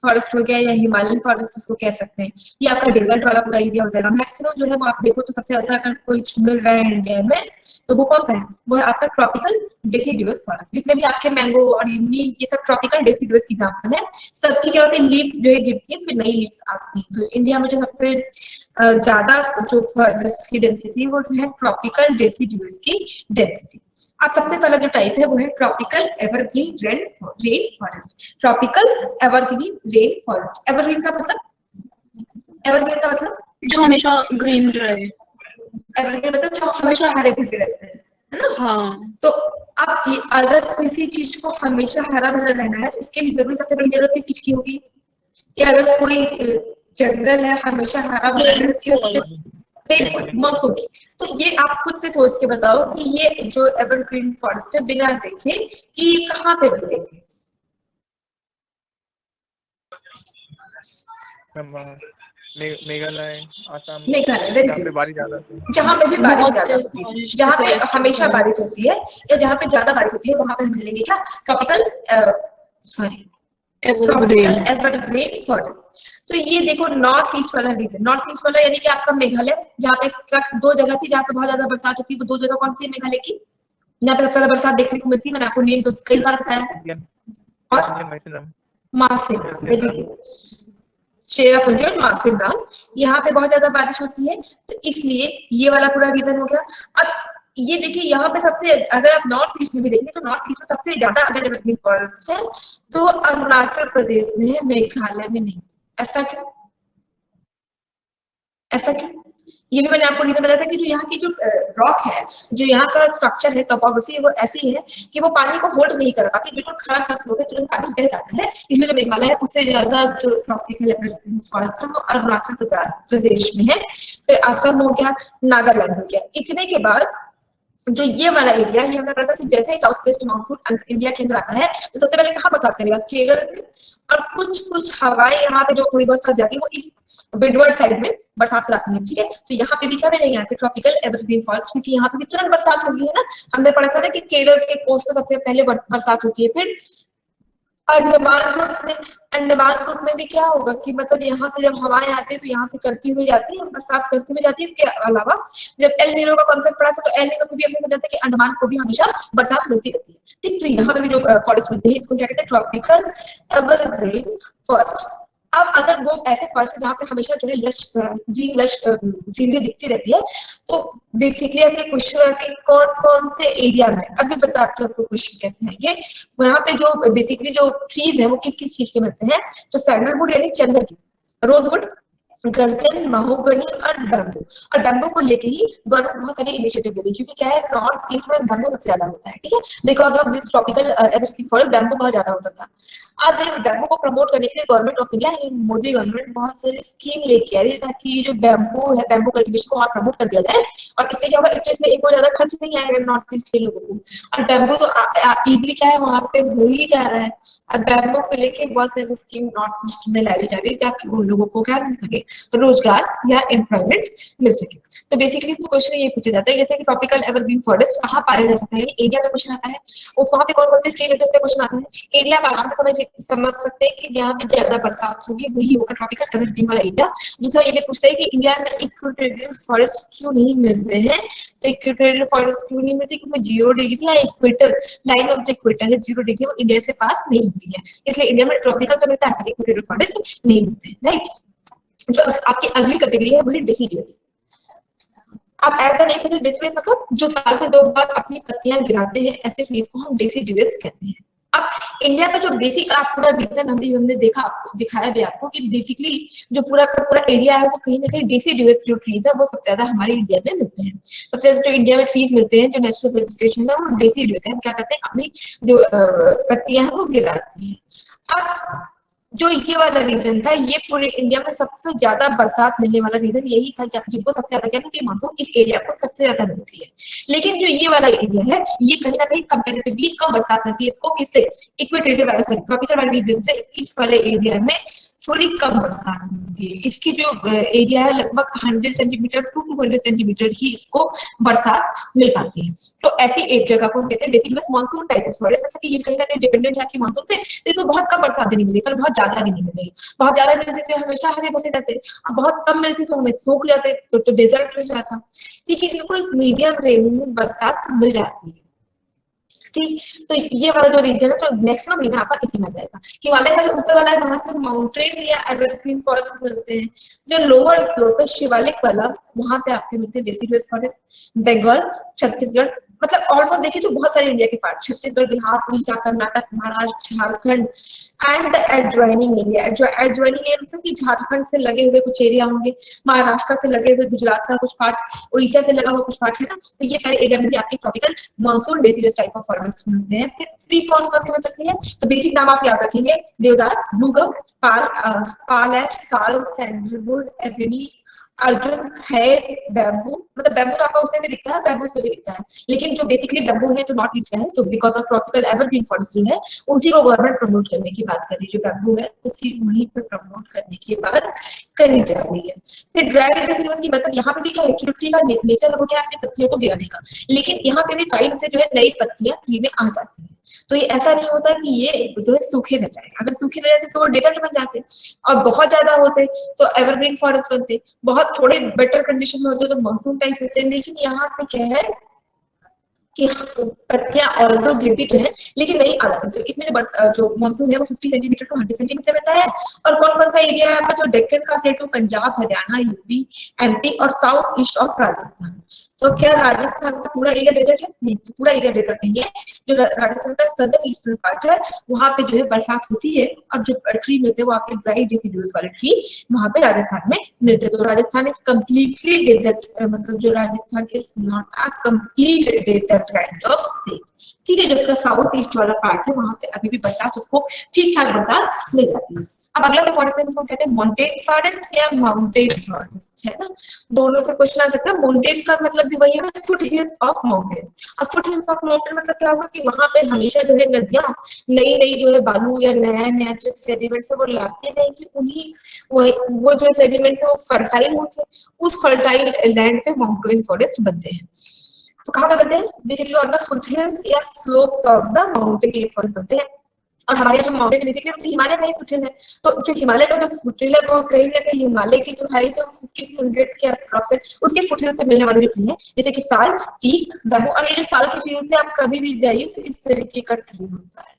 फॉरेस्ट हो गया या हिमालयन फॉरेस्ट इसको कह सकते हैं। ये आपका डेजर्ट वाला पूरा एरिया हो जाएगा। मैक्सिमम जो है वो आप देखो तो सबसे ज्यादा अगर कोई मिल रहा है इंडिया में तो वो कौन सा है? वो है आपका ट्रॉपिकल डेसिडुअस फॉरेस्ट। जितने भी आपके मैंगो और ये सब ट्रॉपिकल डेसिडुअस की एग्जांपल है। सबकी क्या होती है? लीव्स जो है गिरती है, फिर नई लीव्स आती है। तो इंडिया में जो सबसे ज्यादा जो फॉरेस्ट की डेंसिटी वो है ट्रॉपिकल डेसिडुअस की डेंसिटी। अब सबसे पहला जो टाइप है वो है tropical evergreen rain forest. Tropical evergreen rain forest. Evergreen का मतलब जो हमेशा ग्रीन रहे। एवरग्रीन मतलब जो हमेशा हरे भरे रहते हैं, है ना? हाँ। तो अब अगर किसी चीज को हमेशा हरा भरा रहना है तो इसके लिए जरूरी सबसे बड़ी जरूरत किसकी होगी? कि अगर कोई जंगल है हमेशा हरा भरा है, मौसम की। तो ये आप खुद से सोच के बताओ कि ये जो एवरग्रीन फॉरेस्ट है बिना देखे कि ये कहाँ पे मिलेंगे? मेघालय, आसाम, मेघालय, जहाँ पे बारिश ज्यादा होती है, जहाँ पे भी बारिश ज्यादा होती है, जहाँ पे हमेशा बारिश होती है या जहाँ पे ज्यादा बारिश होती है, वहां पे मिलेंगे क्या? Tropical sorry evergreen forest. तो ये देखो नॉर्थ ईस्ट वाला रीजन, नॉर्थ ईस्ट वाला यानी कि आपका मेघालय, जहाँ पे 2 जगह थी जहाँ पे बहुत ज्यादा बरसात होती है। वो 2 जगह कौन सी है मेघालय की? यहाँ पे सबसे ज्यादा बरसात देखने को मिलती है। मैंने आपको नेम तो कई बार बताया। और मासिन, चेरापूंजी और मासिनराम, यहाँ पे बहुत ज्यादा बारिश होती है। तो इसलिए ये वाला पूरा रीजन हो गया। अब ये देखिए यहाँ पे सबसे, अगर आप नॉर्थ ईस्ट में भी देखें तो नॉर्थ ईस्ट में सबसे ज्यादा अगर एवरग्रीन फॉरेस्ट है तो अरुणाचल प्रदेश में है, मेघालय में नहीं। ऐसा क्यों? ऐसा क्यों? ये भी मैंने आपको रीजन बताया था कि जो यहाँ की जो रॉक है, जो यहाँ का स्ट्रक्चर है, टोपोग्राफी, वो ऐसी है कि वो पानी को होल्ड नहीं कर पाती, बिल्कुल खड़ा खस होकर तुरंत पानी बह जाता है। इसमें जो मेघालय है उससे ज्यादा जो ट्रॉपिकल फॉरेस्ट है वो अरुणाचल प्रदेश में है। फिर असम हो गया, नागालैंड हो गया। इतने के बाद जो ये वाला एरिया है, हमें पता था कि जैसे ही साउथ वेस्ट मानसून इंडिया के अंदर आता है तो सबसे पहले कहाँ बरसात करेगा, केरल में, और कुछ कुछ हवाएं यहाँ पे जो थोड़ी बहुत फंस जाती है वो इस विंडवर्ड साइड में बरसात लाती है, ठीक है। तो यहाँ पे भी क्या मिलेगा, यहाँ पे ट्रॉपिकल एवरग्रीन फॉल्स, क्योंकि यहाँ पे भी तुरंत बरसात होगी, है ना। हमने पढ़ा था ना कि केरल के कोस्ट पे सबसे पहले बरसात होती है। फिर अंडमान ग्रुप में भी क्या होगा कि मतलब यहाँ से जब हवाएं आती है तो यहाँ से करती हुई जाती है, बरसात करती हुई जाती है। इसके अलावा जब एल नीनो का कॉन्सेप्ट पढ़ा था तो एल नीनो को भी हमने समझा था कि अंडमान को भी हमेशा बरसात मिलती रहती है, ठीक। तो यहाँ पे भी जो फॉरेस्ट मिलते हैं इसको क्या कहते हैं, ट्रॉपिकल एवरग्रीन फॉरेस्ट। अब अगर वो ऐसे फॉरेस्ट जहाँ पे हमेशा जो है लश ग्रीनरी दिखती रहती है, तो बेसिकली अगले क्वेश्चन आते हैं कौन कौन से एरिया में, अभी बताते हैं आपको क्वेश्चन कैसे आएंगे। वहाँ पे जो बेसिकली जो ट्रीज है वो किस किस चीज के मिलते हैं, तो सैंडलवुड यानी चंदन की, रोजवुड, गर्जन, महोगनी और बैम्बू। और बैम्बू को लेके ही गवर्नमेंट बहुत सारी इनिशिएटिव ले रही है, क्योंकि क्या है नॉर्थ ईस्ट में बैम्बू सबसे ज्यादा होता है, ठीक है। Because of this tropical evergreen forest bamboo बहुत ज्यादा होता था। अब इस बैम्बू को प्रमोट करने के लिए government of India, Modi government बहुत सारी स्कीम लेके आ रही है ताकि जो बैम्बू है, बैम्बू कल्टीवेशन को और प्रमोट कर दिया जाए। और इससे क्या होगा, एक तो इसमें एक बहुत ज्यादा खर्च नहीं आएगा नॉर्थ ईस्ट के लोगों को, और बैम्बू तो इजिली क्या है वहां पे हो ही जा रहा है। अब बैम्बू को लेके बहुत सारी स्कीम नॉर्थ ईस्ट में लाई जा रही है ताकि उन लोगों को क्या मिल सके, तो रोजगार या एम्प्लॉयमेंट मिल सके। तो बेसिकली इसमें क्वेश्चन ये पूछा जाता है जैसे कि ट्रॉपिकल एवरग्रीन फॉरेस्ट कहाँ पाया जा सकता है, एरिया में क्वेश्चन आता है, उस वहाँ पे कौन कौन से ट्री मिलते हैं पे क्वेश्चन आता है। एरिया में आराम से समझ सकते हैं कि यहाँ पे ज्यादा बरसात होगी वही होगा ट्रॉपिकल एवरग्रीन वाला एरिया। दूसरा ये भी पूछता है कि इंडिया में इक्वेटोरियल फॉरेस्ट क्यों नहीं मिलते हैं, तो इक्वेटोरियल फॉरेस्ट क्यों नहीं मिलती, क्योंकि 0 डिग्री या equator line of the equator है 0 डिग्री, वो इंडिया से पास नहीं होती है, इसलिए इंडिया में ट्रॉपिकल तो मिलता है, इक्वेटोरियल फॉरेस्ट नहीं मिलते, राइट। जो आपकी अगली कैटेगरी है वही डेसिडुअस। आप ऐसा नहीं सकते, डेसिडुअस मतलब जो साल में 2 बार अपनी पत्तियां गिराते हैं, ऐसे ट्रीज को हम डेसिडुअस कहते हैं। अब इंडिया का जो बेसिक आप पूरा रीजन हमने देखा, आपको दिखाया भी आपको कि बेसिकली जो पूरा का पूरा एरिया है वो कहीं ना कहीं डेसिडुअस जो ट्रीज है वो सबसे ज्यादा हमारे इंडिया में मिलते हैं। सबसे ज्यादा जो इंडिया में ट्रीज मिलते हैं जो नेचुरल वेजिटेशन है वो डेसिडुअस है, हम क्या करते हैं अपनी जो पत्तियां हैं वो गिराती हैं। अब जो ये वाला रीजन था, ये पूरे इंडिया में सबसे ज्यादा बरसात मिलने वाला रीजन यही था, जिनको सबसे ज्यादा कहते हैं कि मानसून इस एरिया को सबसे ज्यादा मिलती है। लेकिन जो ये वाला एरिया है ये कहीं ना कहीं कंपैरेटिवली कम बरसात मिलती है इसको, किससे, इक्वेटोरियल वाला सॉरी ट्रॉपिकल वाले रीजन से इस वाले एरिया में थोड़ी कम बरसात मिलती है। इसकी जो एरिया है लगभग 100 सेंटीमीटर टू 200 सेंटीमीटर ही इसको बरसात मिल पाती है। तो ऐसी एक जगह को कहते हैं deciduous monsoon type of forest, मतलब कि ये कहीं ना कहीं डिपेंडेंट है कि मानसून पे, इसको बहुत कम बरसात भी नहीं मिली पर बहुत ज्यादा भी नहीं मिलेगी। बहुत ज्यादा मिलती तो हमेशा हरे भरे रहते, अब बहुत कम मिलती तो हमें सूख जाते, तो डेजर्ट हो जाता। ठीक है, इनको एक मीडियम रेंज में बरसात मिल जाती है, ठीक। तो ये वाला जो रीजन है तो मैक्सिमम रीजन आपका इसी में जाएगा। हिमालय का जो ऊपर वाला है वहां पे माउंटेन या एवरग्रीन फॉरेस्ट मिलते हैं। जो लोअर स्लोप है शिवालिक वाला वहां पे आपके मिलते हैं डेसिडुअस फॉरेस्ट। बंगाल, छत्तीसगढ़, मतलब ऑलमोस्ट देखिए तो बहुत सारे इंडिया के part, Chhattisgarh, Bihar, Orissa, Karnataka, Maharashtra, Jharkhand and the adjoining area. जो एडजॉइनिंग एरिया मतलब कि झारखंड से लगे हुए कुछ एरिया होंगे, महाराष्ट्र से लगे हुए गुजरात का कुछ पार्ट, उड़ीसा से लगा हुआ कुछ पार्ट है ना, तो ये सारे एरिया में भी आपके tropical monsoon deciduous type of forest मिलते हैं। फिर ट्री कौन कौन से मिल सकती है, तो बेसिक नाम आप याद रखेंगे, देवदार, ब्लूगम, पाल एश, साल, सैंडलवुड, एबनी, अर्जुन, खैर, बैम्बू। मतलब बैम्बू तो आपका उसमें भी दिखता है, बैम्बू इसमें भी दिखता है, लेकिन जो बेसिकली बैम्बू है जो नॉर्थ ईस्ट का है, तो because of tropical evergreen forest जो है उसी को गवर्नमेंट प्रमोट करने की बात कर रही है। जो बैम्बू है उसी वहीं पर प्रमोट करने की बात करी जा रही है। फिर ड्राई डेसिडुअस की मतलब यहाँ पे भी क्या है कि ट्री का नेचर हो गया अपनी पत्तियों को गिराने का, लेकिन यहाँ पे भी टाइम से जो है नई पत्तियां ट्री में आ जाती है। तो ये ऐसा नहीं होता कि ये जो है सूखे रह जाए, अगर सूखे रह जाते तो वो डेजर्ट बन जाते, और बहुत ज्यादा होते तो एवरग्रीन फॉरेस्ट बनते, बहुत थोड़े बेटर कंडीशन में होते तो मानसून टाइप होते। लेकिन यहाँ पे क्या है कि पत्तियां ऑल्दो गिरती तो है लेकिन नहीं आ जाती, तो इसमें जो मानसून है वो 50 सेंटीमीटर टू 100 सेंटीमीटर रहता है। और कौन कौन सा एरिया है आपका, जो डेक्कन का प्लेटू, पंजाब, हरियाणा, यूपी, एमपी और साउथ ईस्ट ऑफ राजस्थान। तो क्या राजस्थान का पूरा एरिया डेजर्ट है, नहीं, तो पूरा एरिया डेजर्ट नहीं है। जो राजस्थान का सदर्न ईस्टर्न पार्ट है वहां पे जो है बरसात होती है, और जो ट्री मिलते हैं वो आपके ड्राई डेसिडुअस वाले ट्री वहां पे राजस्थान में मिलते हैं। तो राजस्थान इज कम्प्लीटली डेजर्ट, मतलब जो Rajasthan is not a complete desert kind of thing, ठीक है। जो इसका साउथ ईस्ट वाला पार्ट है वहां पे अभी भी बरसात, उसको ठीक ठाक बरसात मिल जाती है। अब अगला जो फॉरेस्ट है उसको कहते हैं मॉन्टेन फॉरेस्ट या माउंटेन फॉरेस्ट, है ना। दोनों से क्वेश्चन आ सकता है। मॉन्टेन का मतलब भी वही है, फुट हिल्स ऑफ माउंटेन। अब फुट हिल्स ऑफ माउंटेन मतलब क्या होगा कि वहां पे हमेशा जो है नदियां नई नई जो है बालू या नया नया जो सेडिमेंट है वो लाते रहेंगे, उन्हीं वो जो सेडिमेंट है वो फर्टाइल होते हैं, उस फर्टाइल लैंड पे माउंटेन फॉरेस्ट बनते हैं। तो कहाँ पे बनते हैं? Basically on the foot hills या स्लोप्स ऑफ द माउंटेन ये फॉरेस्ट बनते हैं। और हमारे यहाँ जो माउंटेन बेसिकली तो हिमालय का ही फुटहिल है, तो जो हिमालय का जो फुटहिल है वो कहीं ना कहीं हिमालय की जो हाइट है 50-100 के अप्रॉक्स है, उसके फुटहिल से मिलने वाले जो ट्री है जैसे कि साल, टीक, बैम्बू। और ये जो साल की ट्री से आप कभी भी जाइए तो इस तरीके का ट्री होता है।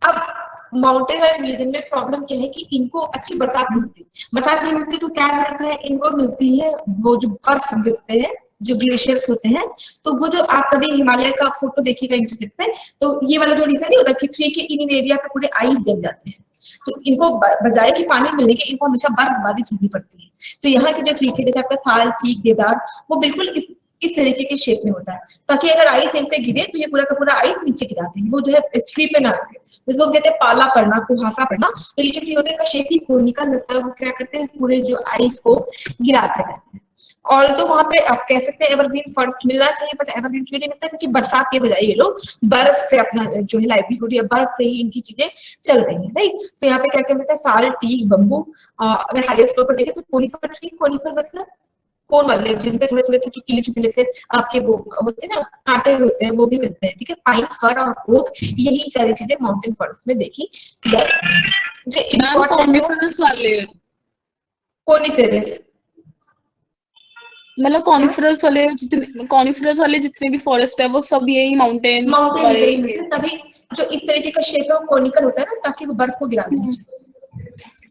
अब माउंटेन वाले रीजन में प्रॉब्लम क्या है कि इनको अच्छी बरसात नहीं मिलती। बरसात नहीं मिलती तो क्या मिलता है इनको? मिलती है वो जो बर्फ गिरते हैं, जो ग्लेशियर्स होते हैं। तो वो जो आप कभी हिमालय का फोटो देखिएगा इंटरनेट पे, तो ये वाला जो रीजन नहीं होता कि ट्री के इन एरिया पे पूरे आइस जम जाते हैं, तो इनको बजाय कि पानी मिलने के इनको हमेशा बर्फबारी झेलनी पड़ती है। तो यहाँ के जो ट्री के जैसे आपका साल, चीक, देवदार, वो बिल्कुल इस तरीके के शेप में होता है, ताकि अगर आइस इन पे गिरे तो ये पूरा का पूरा आइस नीचे गिराते हैं, वो जो है ट्री पे ना आए, जिसको कहते हैं पाला पड़ना, कुहासा पड़ना। तो ये जो ट्री होते हैं शेप ही कोनिकल लगता है, वो क्या करते हैं पूरे जो आइस को गिराते रहते हैं। और तो वहां पे आप कह सकते हैं एवरग्रीन फॉरेस्ट मिलना चाहिए, बट एवरग्रीन क्यों नहीं मिलता? क्योंकि बरसात के बजाय ये लोग बर्फ से अपना जो है लाइवलीहुड या बर्फ से ही इनकी चीजें चल रही है, राइट। तो यहाँ पे क्या क्या मिलता है? साल, टीक, बम्बू। अगर हाईएस्ट फ्लोर पर देखें तो कोनिफर ट्री, कोनिफर मतलब कोन वाले जिनपे थोड़े थोड़े से चुकीले से आपके वो होते हैं ना, कांटे होते हैं, वो भी मिलते हैं, ठीक है। पाइन, फर और ओक, यही सारी चीजें माउंटेन फॉरेस्ट में देखी जाती है। कॉनिफरस वाले, कोनिफेरस मतलब कॉनिफरस वाले जितने भी फॉरेस्ट है वो सब यही माउंटेन वाले तभी जो इस तरीके का शेप है वो कोनिकल होता है ना, ताकि वो बर्फ को गिरा दे।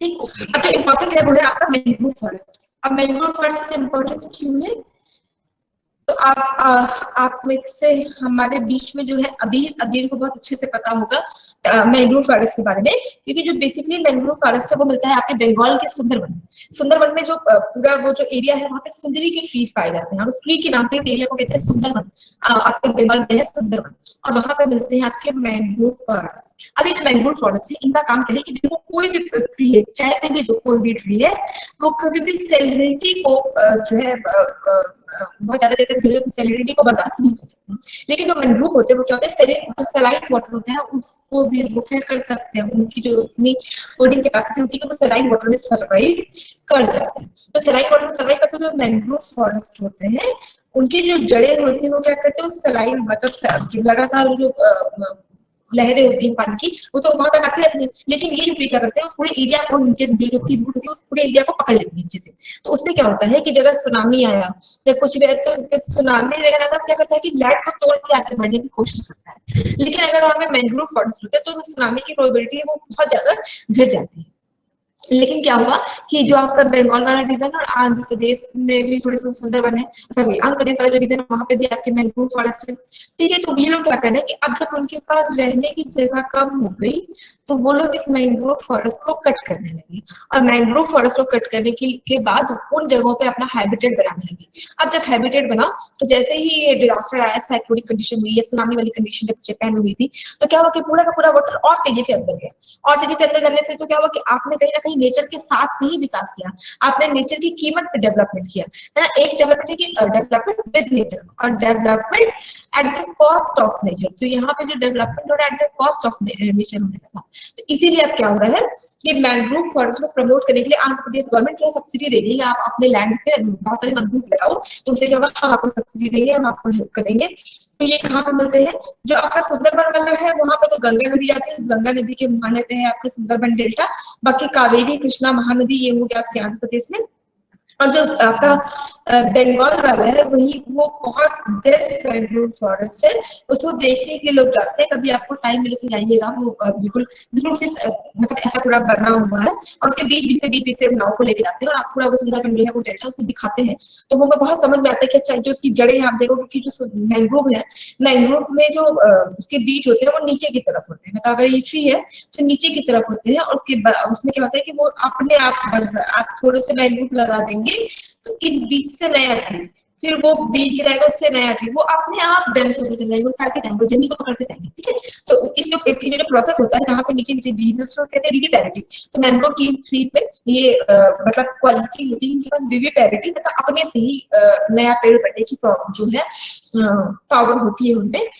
ठीक। अच्छा, इम्पोर्टेंट है वो है आपका मैंग्रोव फॉरेस्ट। अब मैंग्रोव फॉरेस्ट इम्पोर्टेंट क्यों है? तो आप में से हमारे बीच में जो है अबीर को बहुत अच्छे से पता होगा मैंग्रोव फॉरेस्ट के बारे में, क्योंकि जो बेसिकली मैंग्रोव फॉरेस्ट है वो मिलता है आपके बंगाल के सुंदरवन में जो पूरा वो जो एरिया है वहाँ पे सुंदरी के ट्रीज पाए जाते हैं, और उस ट्री के नाम पे इस एरिया को कहते हैं सुंदरवन। आपके बंगाल में है सुंदरवन, और वहाँ पे मिलते हैं आपके मैंग्रोव फॉरेस्ट। अब ये जो मैंग्रोव फॉरेस्ट है इनका काम क्या है कि देखो कोई भी ट्री है, चाहे भी कोई भी ट्री है, वो कभी भी सेलिब्रिटी को जो है बहुत ज्यादा देर तक सैलिडिटी को बर्दाश्त नहीं कर सकते। लेकिन जो मैंग्रोव होते हैं वो क्या होता है, सलाइन वाटर होता है, उसको भी रिपेयर कर सकते हैं। उनकी जो इतनी होल्डिंग कैपेसिटी होती है वो सलाइन वाटर में सर्वाइव कर जाते हैं। तो सलाइन वाटर में सर्वाइव करते हैं जो मैंग्रोव फॉरेस्ट होते हैं, उनकी जो जड़ें होती है वो क्या करते हैं, सलाइन मतलब लगातार जो लहरें होती हैं पानी की, वो तो वहां तक आती रहती है। लेकिन ये जो ट्री क्या करते हैं उस पूरे एरिया को नीचे जो उसकी रूट होती है उस पूरे एरिया को पकड़ लेती है नीचे से। तो उससे क्या होता है कि अगर सुनामी आया या कुछ भी, तो सुनामी वगैरह तब क्या करता है कि लैंड को तोड़ के आगे बढ़ने की कोशिश करता है। लेकिन अगर वहां में मैंग्रोव फॉरेस्ट होते हैं तो सुनामी की प्रोबेबिलिटी है वो बहुत ज्यादा घट जाती है। लेकिन क्या हुआ कि जो आपका बंगाल वाला रीजन और आंध्र प्रदेश में भी थोड़े से सुंदरवन है, सॉरी आंध्र प्रदेश वाला जो रीजन है वहां पे भी आपके मैंग्रोव फॉरेस्ट है, ठीक है। तो ये लोग क्या कर रहे हैं कि अब जब उनके पास रहने की जगह कम हो गई तो वो लोग इस मैंग्रोव फॉरेस्ट को कट करने लगे, और मैंग्रोव फॉरेस्ट को कट करने के बाद उन जगहों पे अपना हैबिटेट बनाने लगे। अब जब हैबिटेट बना तो जैसे ही ये डिजास्टर आया, साइक्लोनिक कंडीशन हुई या सुनामी वाली कंडीशन जब जापान में हुई थी, तो क्या हुआ कि पूरा का पूरा वाटर और तेजी से अंदर गया, और तेजी से अंदर जाने से तो क्या हुआ कि आपने कहीं ना कहीं नेचर के साथ नहीं विकास किया, आपने नेचर की कीमत पे डेवलपमेंट किया, है ना। एक डेवलपमेंट है कि डेवलपमेंट विद नेचर और development at the cost of nature. तो यहाँ पे जो डेवलपमेंट हो रहा है at the cost of nature होने लगा। तो इसीलिए अब क्या हो रहा है कि मैंग्रोव फॉरेस्ट को प्रमोट करने के लिए आंध्र प्रदेश गवर्नमेंट जो सब्सिडी दे रही है, आप अपने लैंड पे बहुत सारे मैंग्रोव लगाओ, तो उससे क्या होगा, हम आपको सब्सिडी देंगे, हम आपको हेल्प करेंगे। तो ये कहाँ पे मिलते हैं? जो आपका सुंदरबन वाला है वहां पे तो गंगा नदी आती है, इस गंगा नदी के महानदी है आपके सुंदरबन डेल्टा। बाकी कावेरी, कृष्णा, महानदी ये हो गया आपके आंध्र प्रदेश में। और जो आपका बंगाल वाला है वही वो बहुत डेंस मैंग्रोव फॉरेस्ट है, उसको देखने के लिए लोग जाते हैं। कभी आपको टाइम मिले तो जाइएगा, वो बिल्कुल मतलब ऐसा पूरा बना हुआ है, और उसके बीच से नाव को लेके जाते हैं और आप पूरा वो सुंदरबन जो है वो डेल्टा उसको दिखाते हैं। तो वो बहुत समझ में आता है कि अच्छा जो उसकी जड़ें आप देखोगे कि जो मैंग्रोव है, मैंग्रोव में जो उसके बीज होते हैं वो नीचे की तरफ होते हैं, मतलब अगर ये ट्री है तो नीचे की तरफ होते हैं, और उसमें क्या होता है कि वो अपने आप थोड़े से मैंग्रोव लगा देंगे तो इस बीच से नया ट्री फिर वो बीज गिराएगा, उससे नया ट्री वो अपने आप डेंस होते चला जाएगा, उसके टाइम जमीन को पकड़ते जाएंगे, ठीक है। तो इसकी जो प्रोसेस होता है जहाँ पे नीचे नीचे बीज कहते हैं विविपैरिटी। तो मैंग्रोव ट्री पे ये मतलब क्वालिटी होती है इनके पास विविपैरिटी, मतलब अपने से ही नया पेड़ बनने की जो है पावर होती है उनमें।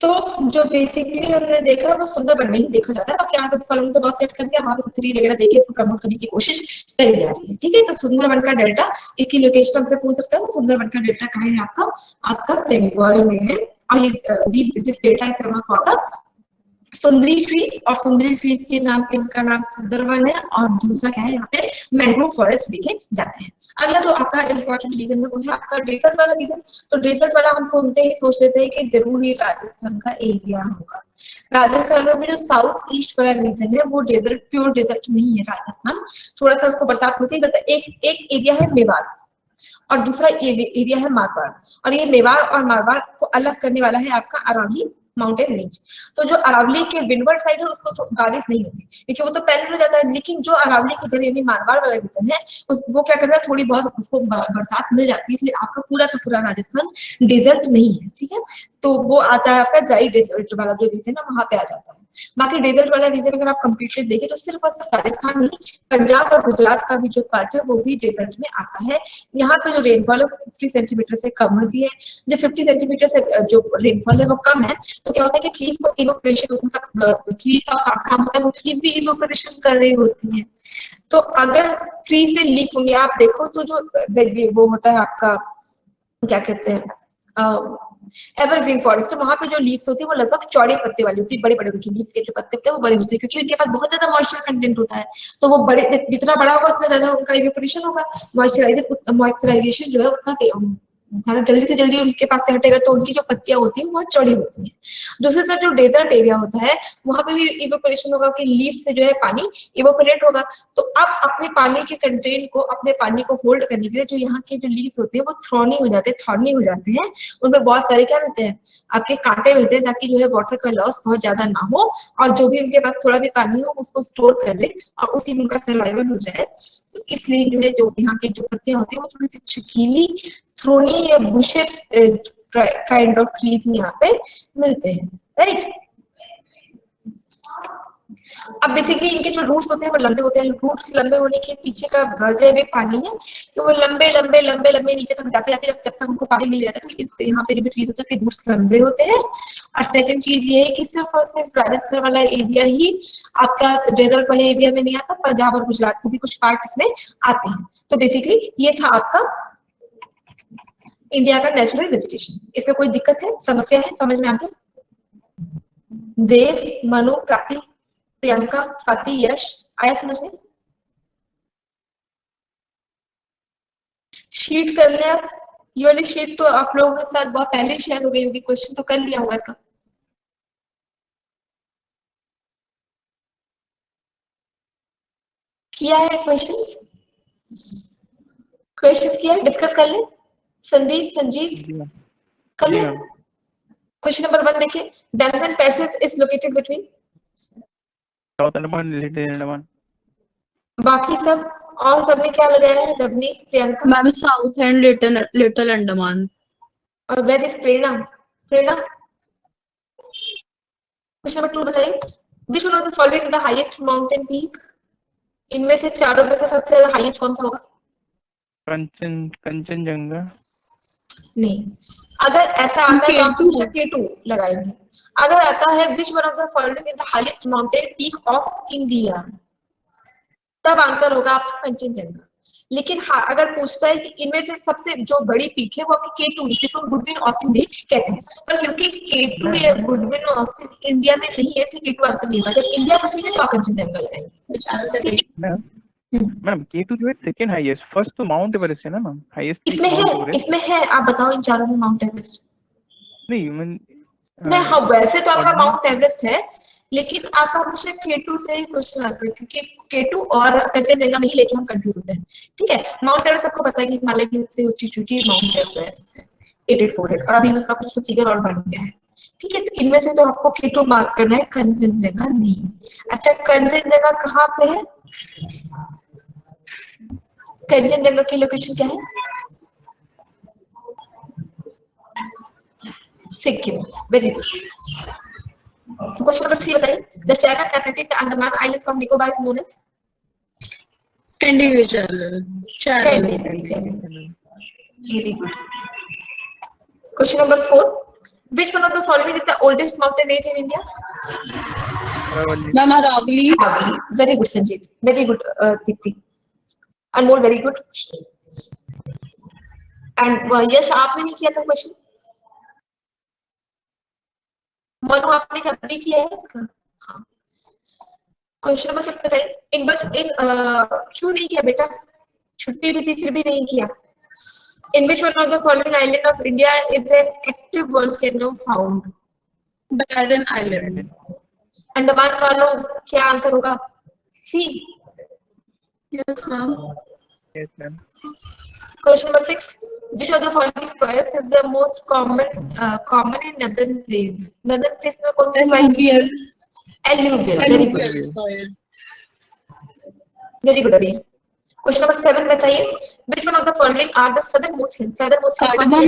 तो जो बेसिकली हमने देखा वो सुंदरबन में ही देखा जाता है, बाकी यहाँ पे फलों तो बहुत कट कर दिया, वहां पे सब्सिडी वगैरह देके इसको प्रमोट करने की कोशिश करी जा रही है, ठीक है। सुंदरबन का डेल्टा, इसकी लोकेशन हमसे पूछ सकते हैं, सुंदरबन का डेल्टा कहाँ है आपका बंगाल में है। और ये this delta is famous for the Sundari tree, और सुंदरी ट्री के नाम पे इनका नाम सुंदरबन है, और दूसरा क्या है यहाँ पे मैंग्रोव फॉरेस्ट देखे जाते हैं। अगला जो आपका इम्पोर्टेंट रीजन है वो है आपका डेजर्ट वाला रीजन। तो डेजर्ट वाला हम सुनते ही सोच लेते हैं कि जरूर ये राजस्थान का एरिया होगा। राजस्थान में जो साउथ ईस्ट वाला रीजन है वो डेजर्ट, प्योर डेजर्ट नहीं है राजस्थान, थोड़ा सा उसको बरसात होती है। एक एरिया है मेवाड़ और दूसरा एरिया है मारवाड़, और ये मेवाड़ और मारवाड़ को अलग करने वाला है आपका अरावली माउंटेन रेंज। तो जो अरावली के विंडवर्ड साइड है उसको बारिश नहीं होती क्योंकि वो तो पहले हो जाता है, लेकिन जो अरावली की जगह यानी मारवाड़ वाला रीजन है वो क्या करता है, थोड़ी बहुत उसको बरसात मिल जाती है, इसलिए आपका पूरा का पूरा राजस्थान डेजर्ट नहीं है, ठीक है। तो वो आता है आपका ड्राई डेजर्ट वाला जो रीजन है वहां पे आ जाता है। बाकी डेजर्ट वाला रीजन अगर आप कंप्लीटली देखें तो सिर्फ और सिर्फ राजस्थान नहीं, पंजाब और गुजरात का भी जो पार्ट है वो भी डेजर्ट में आता है। यहाँ पे जो रेनफॉल है 50 सेंटीमीटर से कम होती है। जब 50 सेंटीमीटर से जो रेनफॉल है वो कम है तो क्या होता है कि ट्रीज को इवोपरेशन, मतलब ट्रीज का काम होता है वो ट्रीज भी इवोपरेशन कर रही होती है। तो अगर ट्रीज में लीफ होंगे, आप देखो तो जो वो होता है आपका क्या कहते हैं एवरग्रीन फॉरेस्ट, वहां पे जो लीव्स होती है वो लगभग चौड़े पत्ते वाली होती है, बड़े बड़े होती है लीव्स के जो पत्ते होते हैं वो बड़े होते हैं क्योंकि उनके पास बहुत ज्यादा मॉइस्चर कंटेंट होता है। तो वो बड़े जितना बड़ा होगा उतना ज्यादा उनका इवेपोरेशन होगा, मॉइस्चराइजेशन जो है उतना ज़्यादा जल्दी से जल्दी उनके पास से हटेगा, तो उनकी जो पत्तियां होती हैं वो चौड़ी होती हैं। दूसरी तरफ जो डेजर्ट एरिया होता है वहां पे भी इवेपोरेशन होगा कि लीफ से जो है पानी इवेपोरेट होगा। तो अब अपने पानी के कंटेंट को, अपने पानी को होल्ड करने के लिए जो यहाँ के जो लीव्स होते हैं वो थ्रॉनी हो जाते हैं, थॉर्नी हो जाते हैं, उनमें बहुत सारे क्या मिलते हैं आपके कांटे मिलते हैं ताकि जो है वाटर का लॉस बहुत ज्यादा ना हो और जो भी उनके पास थोड़ा भी पानी हो उसको स्टोर कर ले और उसी में उनका सर्वाइवल हो जाए। तो इसलिए जो है जो यहाँ की जो पत्तियां होती है वो थोड़ी सी चिकीली थ्रोनी या बुशेस काइंड ऑफ ट्रीज यहाँ पे मिलते हैं, राइट। अब बेसिकली इनके जो रूट्स होते हैं वो लंबे होते हैं। रूट्स लंबे होने के पीछे का वजह भी पानी है कि वो लंबे लंबे लंबे लंबे नीचे तक जाते जाते जब तक उनको पानी मिल जाता है तो यहाँ पे भी ट्रीज होते हैं, रूट्स लंबे होते हैं। और सेकंड चीज ये है कि सिर्फ और सिर्फ राजस्थान वाला एरिया ही आपका डेजर्ट वाले एरिया में नहीं आता, पंजाब और गुजरात के भी कुछ पार्ट इसमें आते हैं। तो बेसिकली ये था आपका इंडिया का नेचुरल वेजिटेशन। इसमें कोई दिक्कत है, समस्या है, समझ में आते? देव, मनु, प्राप्ति, प्रियंका, स्वाति, यश, आया समझ में? शीट कर लिया? ये वाली शीट तो आप लोगों के साथ बहुत पहले शेयर हो गई होगी, क्वेश्चन तो कर लिया होगा इसका। किया है क्वेश्चन? क्वेश्चन किया, डिस्कस कर ले। संदीप, संजीत, कर ले। क्वेश्चन नंबर 1 देखिए, Duncan passage is located between South Andaman, Little Andaman. बाकी सब और सबने क्या लगाया है? Ravneet, Priyanka, ma'am South and Little Andaman. और where is Prerna? Prerna question number 2 बताइए, which one of the following the highest mountain peak? इनमें से चारों में से सबसे हाईएस्ट कौन सा होगा? कंचनजंगा। नहीं, अगर ऐसा आता है तो आप हमेशा K2 लगाएंगे। अगर आता है विच one of the following is the highest mountain peak of India, तब आंसर होगा आपका कंचनजंगा। लेकिन हाँ, अगर पूछता है कि इनमें से सबसे जो बड़ी पीक है वो आपकी K2 जिसको गुडविन ऑस्टिन भी कहते हैं, पर क्योंकि K2 या गुडविन ऑस्टिन इंडिया में नहीं है इसलिए K2 आंसर नहीं होगा। जब इंडिया पूछेंगे तो आप कंचनजंगा लगाएंगे। मैम K2 जो है सेकंड हाईएस्ट, फर्स्ट तो माउंट एवरेस्ट है ना मैम, हाईएस्ट इसमें है। आप बताओ इन चारों में माउंट एवरेस्ट? नहीं हाँ, वैसे तो आपका माउंट एवरेस्ट है, लेकिन आपका हमेशा K2 से ही क्वेश्चन आता है क्योंकि K2 और कंचनजंगा में ही लेके हम कंफ्यूज होते हैं, ठीक है। माउंट एवरेस्ट सबको पता है कि हिमालय की सबसे ऊंची चोटी माउंट एवरेस्ट है 8848, और अभी उसका कुछ तो फिगर और बढ़ गया है, ठीक है। तो इनमें से तो आपको K2 मार्क करना है, कंचनजंगा नहीं। अच्छा, कंचनजंगा कहाँ पे है? कंचनजंगा की लोकेशन क्या है? Sikkim, very good. Question number 3 बताइए, the China separated the Andaman island from Nicobar is known as Individual channel. Very good. Question number 4. Which one of the following is the oldest mountain range in India? Ma'am, Aravalli. Very good, Sanjeet. Very good, Dipti. Anmol, very good. And Yash, आपने नहीं किया था question? Manu, आपने कभी किया है इसका? Question number 5 बताइए, क्यों नहीं किया बेटा? छुट्टी भी थी फिर भी नहीं किया। In which one of the following island of India is an active volcano found? Barren Island. Andaman वालों क्या आंसर होगा? सी। Yes, ma'am. Yes, ma'am. Question number 6. Which of the following soils is the most common in northern plains? Northern plains में कौन सी soil? Alluvial. Very good. Soil. Very good, Abhi. Question number 7 बताइए, which one of the following are the southernmost hills? Southernmost Cardamom.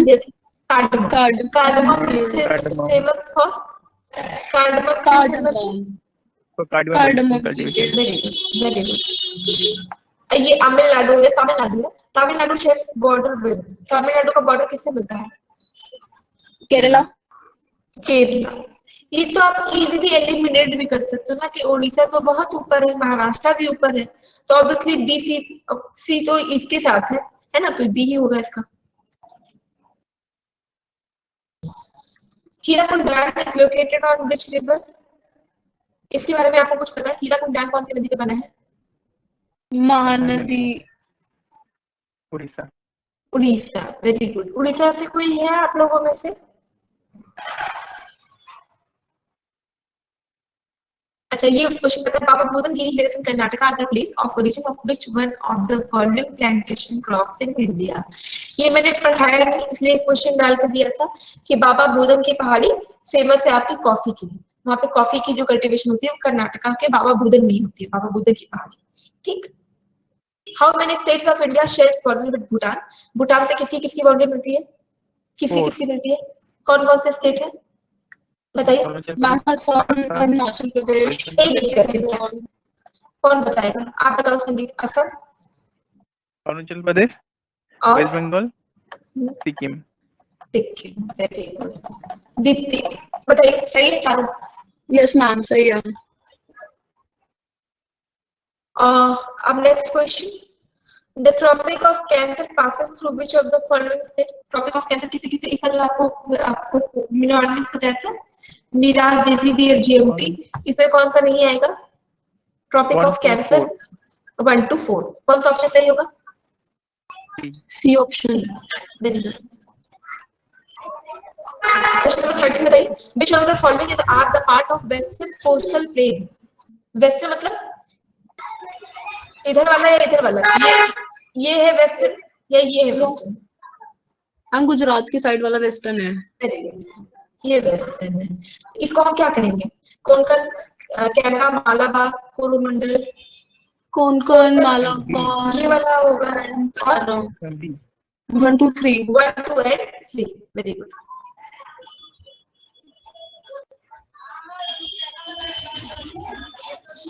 Cardamom is famous for Cardamom. Cardamom. Very good. ये तमिलनाडु है, Tamil Nadu shares border with, Tamil Nadu का border किससे मिलता है? केरला. ये तो आप इजीली एलिमिनेट भी कर सकते हो ना कि उड़ीसा तो बहुत ऊपर है, महाराष्ट्र भी ऊपर है, तो ऑब्वियसली बी सी तो इसके साथ है ना, तो बी ही होगा इसका। Hirakud dam is located on which river? इसके बारे में आपको कुछ पता है? हीराकुंड डैम कौन सी नदी पे बना है? महानदी. उड़ीसा. Very good. उड़ीसा से कोई है आप लोगों में से? अच्छा, ये क्वेश्चन पता है, Baba Budan Giri hills in Karnataka are the place of origin of which one of the following plantation crops in India? ये मैंने पढ़ाया नहीं, इसलिए क्वेश्चन डाल कर दिया था कि बाबा बुदन की पहाड़ी फेमस है आपकी कॉफी की, वहां पे कॉफी की जो कल्टीवेशन होती है वो कर्नाटका के बाबा बुदन में होती है, बाबा बुदन की पहाड़ी। ठीक। How many states of India shares border with Bhutan? Bhutan से किसकी बाउंड्री मिलती है? किसकी मिलती है? कौन कौन से स्टेट है बताइए? अरुणाचल प्रदेश. कौन बताएगा? आप बताओ Sandeep. Assam, Arunachal Pradesh, West Bengal, Sikkim. Very good. Deepti बताइए, सही है चारों? Yes, ma'am. सही है. अब next question, the Tropic of Cancer passes through which of the following state? Tropic of Cancer किसी इसका जो आपको मैंने ऑलरेडी बताया था, मिराज, जेसीबी और जीएमपी, इसमें कौन सा नहीं आएगा? ट्रॉपिक ऑफ कैंसर 1 to 4, कौन सा ऑप्शन सही होगा? C option. Very good. Question number 13 बताइए, which of the following is are the part of western coastal plain? Western मतलब इधर वाला या इधर वाला? ये है वेस्टर्न या ये है वेस्टर्न? हम गुजरात की साइड वाला वेस्टर्न है. ये वेस्टर्न है। इसको हम क्या कहेंगे? कोंकण, केरला, मालाबार, कोरोमंडल, कोंकण, मालाबार. ये वाला होगा। 1 2 3. 1 2 and 3। Very good.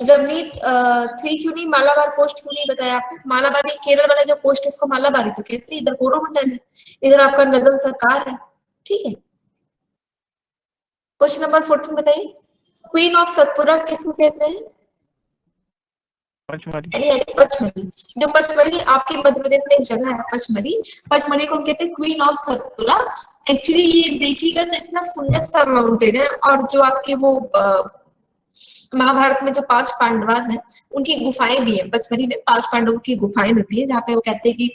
रवनीत 3 क्यों नहीं? मालाबार कोस्ट क्यों नहीं बताया आपने? मालाबार नहीं, केरल वाला जो कोस्ट है इसको मालाबार ही तो कहते हैं, इधर कोरोमंडल है, इधर आपका नजर सरकार है। ठीक है। क्वेश्चन नंबर 14 बताइए, क्वीन ऑफ सतपुरा किसको कहते हैं? पचमढ़ी। जो पचमढ़ी आपके मध्य प्रदेश में एक जगह है पचमढ़ी को हम कहते हैं क्वीन ऑफ सतपुरा। एक्चुअली ये देखिएगा तो इतना सुंदर सा माउंटेन है, और जो आपके वो महाभारत में जो 5 पांडवास हैं उनकी गुफाएं भी हैं पचमढ़ी में। 5 पांडवों की गुफाएं होती है जहाँ पे वो कहते हैं कि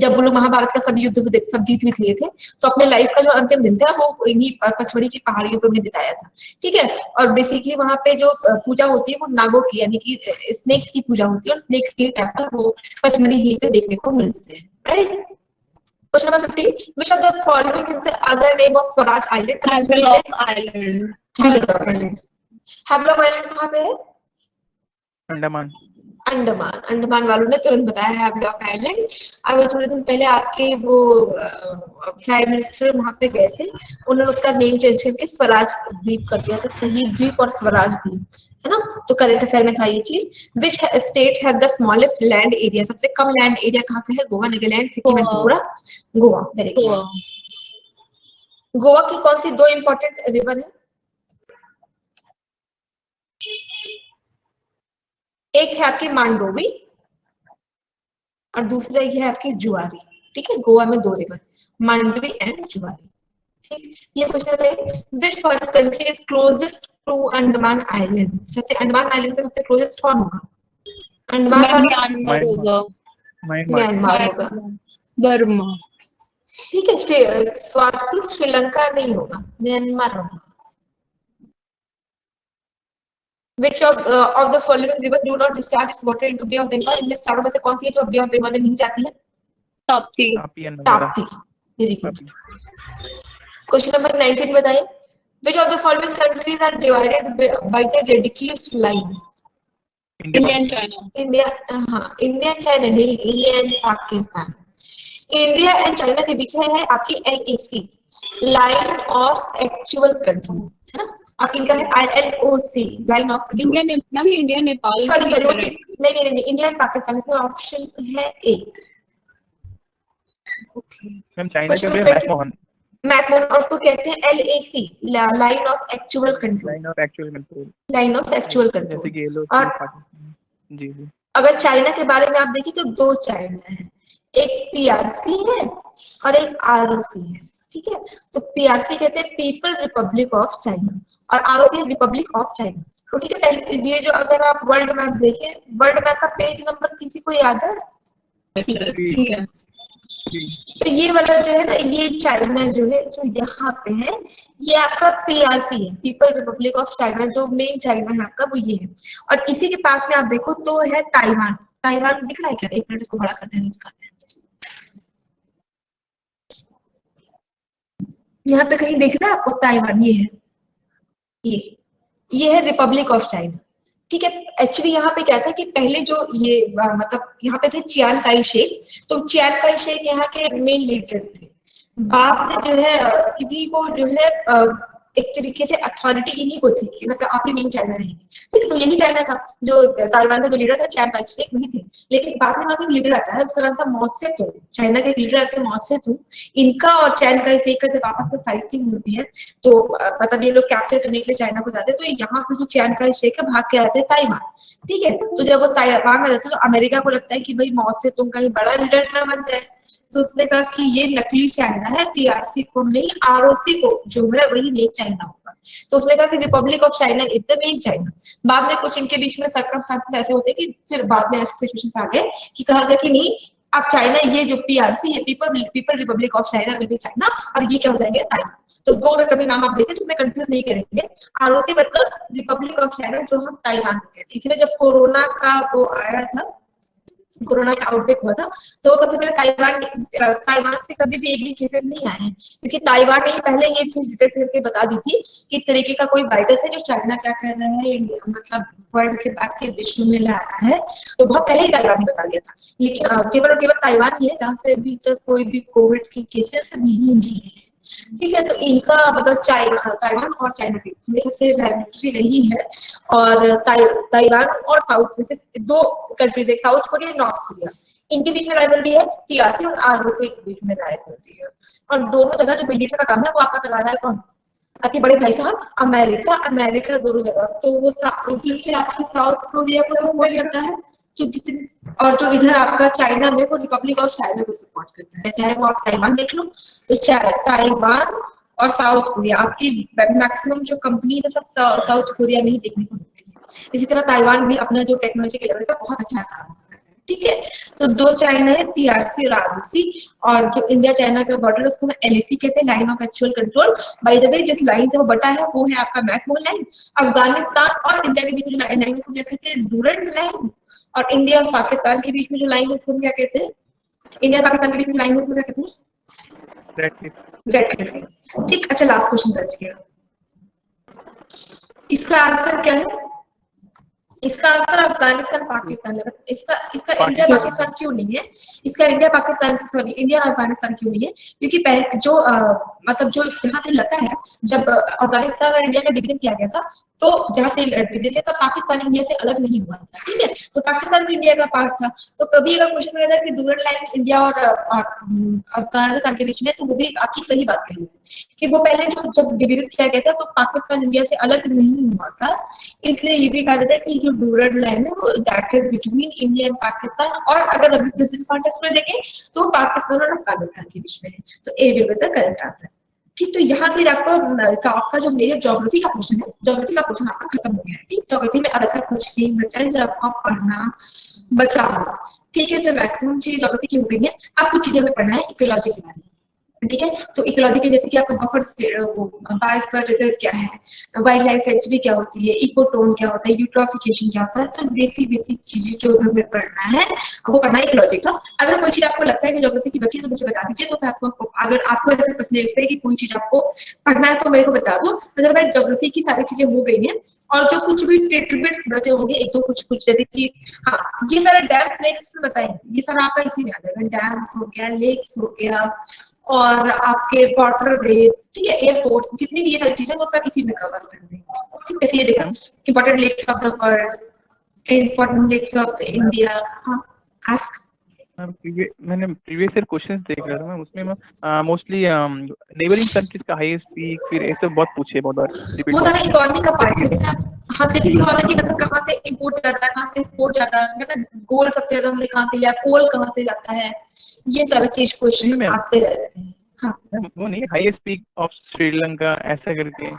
जब वो लोग महाभारत का सब युद्ध सब जीत लिए थे तो अपने लाइफ का जो अंतिम दिन था वो इन्हीं पचमढ़ी की पहाड़ियों पर बिताया था। ठीक है। और बेसिकली वहाँ पे जो पूजा होती है वो नागों की यानी कि स्नेक्स की पूजा होती है, और स्नेक्स के टेम्पल वो पचमढ़ी हिल पे देखने को मिलते हैं। Right. Question number 15, which of the following is the other name of Swaraj Island? Havelock Island. Havelock island कहाँ पे है? अंडमान। अंडमान, अंडमान वालों ने तुरंत बताया हैवलॉक आइलैंड। अभी थोड़े दिन पहले आपके वो प्राइम मिनिस्टर वहां पे गए थे, उन्होंने उसका नेम चेंज करके स्वराज द्वीप कर दिया था, शहीद द्वीप और स्वराज द्वीप, है ना। तो करंट अफेयर में था ये चीज। Which state has the smallest land area, सबसे कम लैंड एरिया कहाँ का है? Goa, Nagaland, Sikkim and Tripura. Goa, very good. Goa की कौन सी दो इंपॉर्टेंट रिवर है? एक है आपकी मांडोवी और दूसरा ये है आपकी जुआरी। ठीक है, गोवा में दो रिवर, मांडवी एंड जुआरी। ठीक, ये क्वेश्चन है which foreign country is closest to Andaman island, सबसे अंडमान आइलैंड से सबसे क्लोजेस्ट कौन होगा? अंडमान, म्यांमार होगा, म्यांमार होगा, बर्मा। ठीक है। स्वाति श्रीलंका नहीं होगा, म्यांमार होगा। Which of the following rivers do not discharge its water into Bay of Bengal? इनमें चारों में से कौन सी है जो Bay of Bengal में नहीं जाती है? Tapti. Tapti, very good. Question number 19 बताइए। Which of the following countries are divided by the ridiculous line? India and China. India, हाँ, इंडिया एंड चाइना नहीं, India and Pakistan. India and China के बीच में है आपकी LAC, line of actual control, है ना। आपकी इनका है ILOC, लाइन ऑफ इंडिया ने ना भी इंडिया नेपाल। सॉरी नहीं, इंडिया एंड पाकिस्तान, इसमें ऑप्शन है ए। मैम चाइना के लिए मैकमोहन, मैकमोहन, और उसको कहते हैं LAC, line of actual control, line of actual control, line of actual control. जैसे कि ये लोग और जी जी। अगर चाइना के बारे में आप देखिए तो दो चाइना है, एक PRC है और एक ROC है। ठीक है, तो PRC कहते हैं पीपल रिपब्लिक ऑफ चाइना और ROC रिपब्लिक ऑफ चाइना। तो ठीक है, ये जो अगर आप वर्ल्ड मैप देखें, वर्ल्ड मैप का पेज नंबर किसी को याद है? ठीक है, तो ये वाला जो है ना, ये चाइना जो है, जो यहाँ पे है, ये आपका PRC है, पीपल रिपब्लिक ऑफ चाइना, जो मेन चाइना है आपका, वो ये है। और इसी के पास में आप देखो तो है ताइवान। ताइवान दिख रहा है क्या? एक मिनट, इसको बड़ा करते हैं, यहाँ पे कहीं दिख रहा है आपको ताइवान? ये है, ये है रिपब्लिक ऑफ चाइना। ठीक है, एक्चुअली यहाँ पे क्या था कि पहले जो ये मतलब यहाँ पे थे चियान काई शेक, तो चियान काई शेक यहाँ के मेन लीडर थे। बाद में जो है इन्हीं को जो है एक तरीके से अथॉरिटी इन्हीं को थी कि मतलब आप ही मेन चाइना रहेंगे। ठीक है, तो यही चाइना था, जो ताइवान का जो लीडर था चियान काई शेक वही थे। लेकिन बाद में वहाँ एक लीडर आता है, उसका नाम था माओ त्से-तुंग। चाइना के एक लीडर आते हैं माओ त्से-तुंग। इनका और चियान काई शेक का जब आपस में फाइटिंग होती है तो मतलब ये लोग कैप्चर करने के लिए चाइना को जाते हैं, तो यहाँ से जो चियान काई शेक है भाग के आते हैं ताइवान। ठीक है, तो जब वो ताइवान में रहते हैं तो अमेरिका को लगता है कि भाई माओ त्से-तुंग का ही बड़ा लीडर ना बन जाए, तो उसने कहा कि ये नकली चाइना है, PRC को नहीं, ROC को जो है वही मेन चाइना होगा। तो उसने कहा कि Republic of China is the main China. बाद में कुछ इनके बीच में सर्कमस्टेंसेस ऐसे होते हैं कि फिर बाद में ऐसे सिचुएशंस आ गए कि कहा गया कि नहीं, अब चाइना, ये जो PRC है, people Republic of China will be China, और ये क्या हो जाएंगे ताइवान। तो दो अगर कभी नाम आप देखें तो उसमें कंफ्यूज नहीं करेंगे। ROC मतलब रिपब्लिक ऑफ चाइना, जो हम ताइवान कहते हैं। इसलिए जब कोरोना का वो आया था, कोरोना का आउटब्रेक हुआ था, तो सबसे पहले ताइवान से कभी भी एक भी केसेस नहीं आए हैं, क्योंकि ताइवान ने पहले ये चीज डिटेक्ट करके बता दी थी कि इस तरीके का कोई वायरस है जो चाइना क्या कर रहा है, मतलब वर्ल्ड के बाकी विश्व में ला रहा है। तो बहुत पहले ही ताइवान ने बता दिया था। लेकिन केवल और केवल ताइवान ही है जहाँ से अभी तक कोई भी कोविड के केसेस नहीं है। ठीक है, तो इनका मतलब ताइवान और चाइना की हमेशा से राइवलरी रही है। और ताइवान और साउथ में से दो कंट्रीज है, साउथ कोरिया, नॉर्थ कोरिया, इनके बीच में राइवलरी है। PRC और ROC के बीच में राइवलरी है। और दोनों जगह जो मीडिएटर का काम है वो आपका करवा रहा है कौन? आपके बड़े भाई साहब अमेरिका दोनों जगह। तो वो आपके साउथ कोरिया को सपोर्ट करता है, तो और जो इधर आपका चाइना में वो रिपब्लिक ऑफ चाइना को सपोर्ट करता है। चाहे वो आप ताइवान देख लो, तो ताइवान और साउथ कोरिया आपकी मैक्सिमम जो कंपनी है सब साउथ कोरिया में ही देखने को मिलती है। इसी तरह ताइवान भी अपना जो टेक्नोलॉजी के लेवल पर बहुत अच्छा काम कर रहा है। ठीक है, तो दो चाइना है, PRC और ROC। और जो इंडिया चाइना का बॉर्डर है उसको हम LAC कहते हैं, line of actual control. By the way जिस लाइन से वो बटा है वो है आपका मैकमोहन लाइन। अफगानिस्तान और इंडिया के बीच में लाइन है उसको क्या कहते हैं? Durand line. और इंडिया और पाकिस्तान के बीच में जो लाइन है उसको क्या कहते हैं? इंडिया और पाकिस्तान के बीच में लाइन है उसको क्या कहते हैं? Red Cliff. ठीक, अच्छा, लास्ट क्वेश्चन बच गया, इसका आंसर क्या है? इसका आंसर अफगानिस्तान पाकिस्तान है। इसका इसका इंडिया पाकिस्तान। पाकिस्तान क्यों नहीं है? इसका India Pakistan sorry India Afghanistan क्यों नहीं है? क्योंकि पहले जो मतलब जो जहाँ से लगता है, जब अफगानिस्तान और इंडिया का डिवीजन किया गया था, तो जहाँ से डिवीजन किया था पाकिस्तान इंडिया से अलग नहीं हुआ था, ठीक है? तो पाकिस्तान भी इंडिया का पार्ट था। तो कभी अगर क्वेश्चन रहता है कि डूरल लाइन इंडिया और अफगानिस्तान के बीच में, तो वो भी आपकी सही बात कही है कि वो पहले जो जब डिवीजन किया गया था तो पाकिस्तान इंडिया से अलग नहीं हुआ था, इसलिए ये भी कहा जाता है कि जो डूरल लाइन है वो that is between India and Pakistan, और अगर अभी प्रेजेंट कॉन्टेक्स्ट में देखें तो पाकिस्तान और अफगानिस्तान के बीच में है। तो A will be the correct answer. ठीक, तो यहाँ से आपका जो मेरे ज्योग्राफी का क्वेश्चन है, ज्योग्राफी का क्वेश्चन आपका खत्म हो गया है। ठीक, ज्योग्राफी में ऐसा कुछ नहीं बचा है जो आपको पढ़ना बचा हो। ठीक है, तो मैक्सिमम चीज ज्योग्राफी की हो गई है। आप कुछ चीजें में पढ़ना है इकोलॉजी के बारे में, ठीक है? तो इकोलॉजी के जैसे कि आपका बफर बायोस्फीयर रिजर्व क्या है, वाइल्ड लाइफ सेंचुरी क्या होती है, इकोटोन क्या होता है, यूट्रोफिकेशन क्या होता है, तो बेसिक चीजें जो हमें पढ़ना है वो पढ़ना है इकोलॉजी का। अगर कोई चीज आपको लगता है कि ज्योग्राफी की बची तो मुझे बता दीजिए, तो मैं आपको, अगर आपको ऐसे प्रश्न लगता है कि कोई चीज आपको पढ़ना है तो मेरे को बता दो। अदरवाइज ज्योग्राफी की सारी चीजें हो गई हैं, और जो कुछ भी टिटबिट्स बचे होंगे, एक तो कुछ जैसे कि हाँ, ये सारे डैम्स लेक्स बताएंगे, ये सारा आपका इसी में आ जाएगा। डैम्स हो गया, लेक्स हो गया, और आपके वाटर वेज, ठीक है, एयरपोर्ट्स, जितनी भी ये सारी चीजें वो सब इसी में कवर कर देंगे। ठीक है, ये देखो important lakes of the world, important lakes of India. हाँ, आस्क। मैंने प्रीवियस ईयर क्वेश्चंस देख रहा था मैं, उसमें मोस्टली नेबरिंग कंट्रीज का हाईएस्ट पीक, फिर ऐसे बहुत पूछे, बहुत बार रिपीट। वो सारा इकोनॉमी का पार्ट है। हाँ, देखिए इकोनॉमी की मतलब कहाँ से इंपोर्ट जाता है, कहाँ से एक्सपोर्ट जाता है, मतलब गोल्ड सबसे ज्यादा हमने कहाँ से लिया, कोल कहाँ से जाता है, ये सारा चीज क्वेश्चन आते रहते हैं। हाँ, वो नहीं, हाईएस्ट पीक ऑफ श्रीलंका ऐसा करके।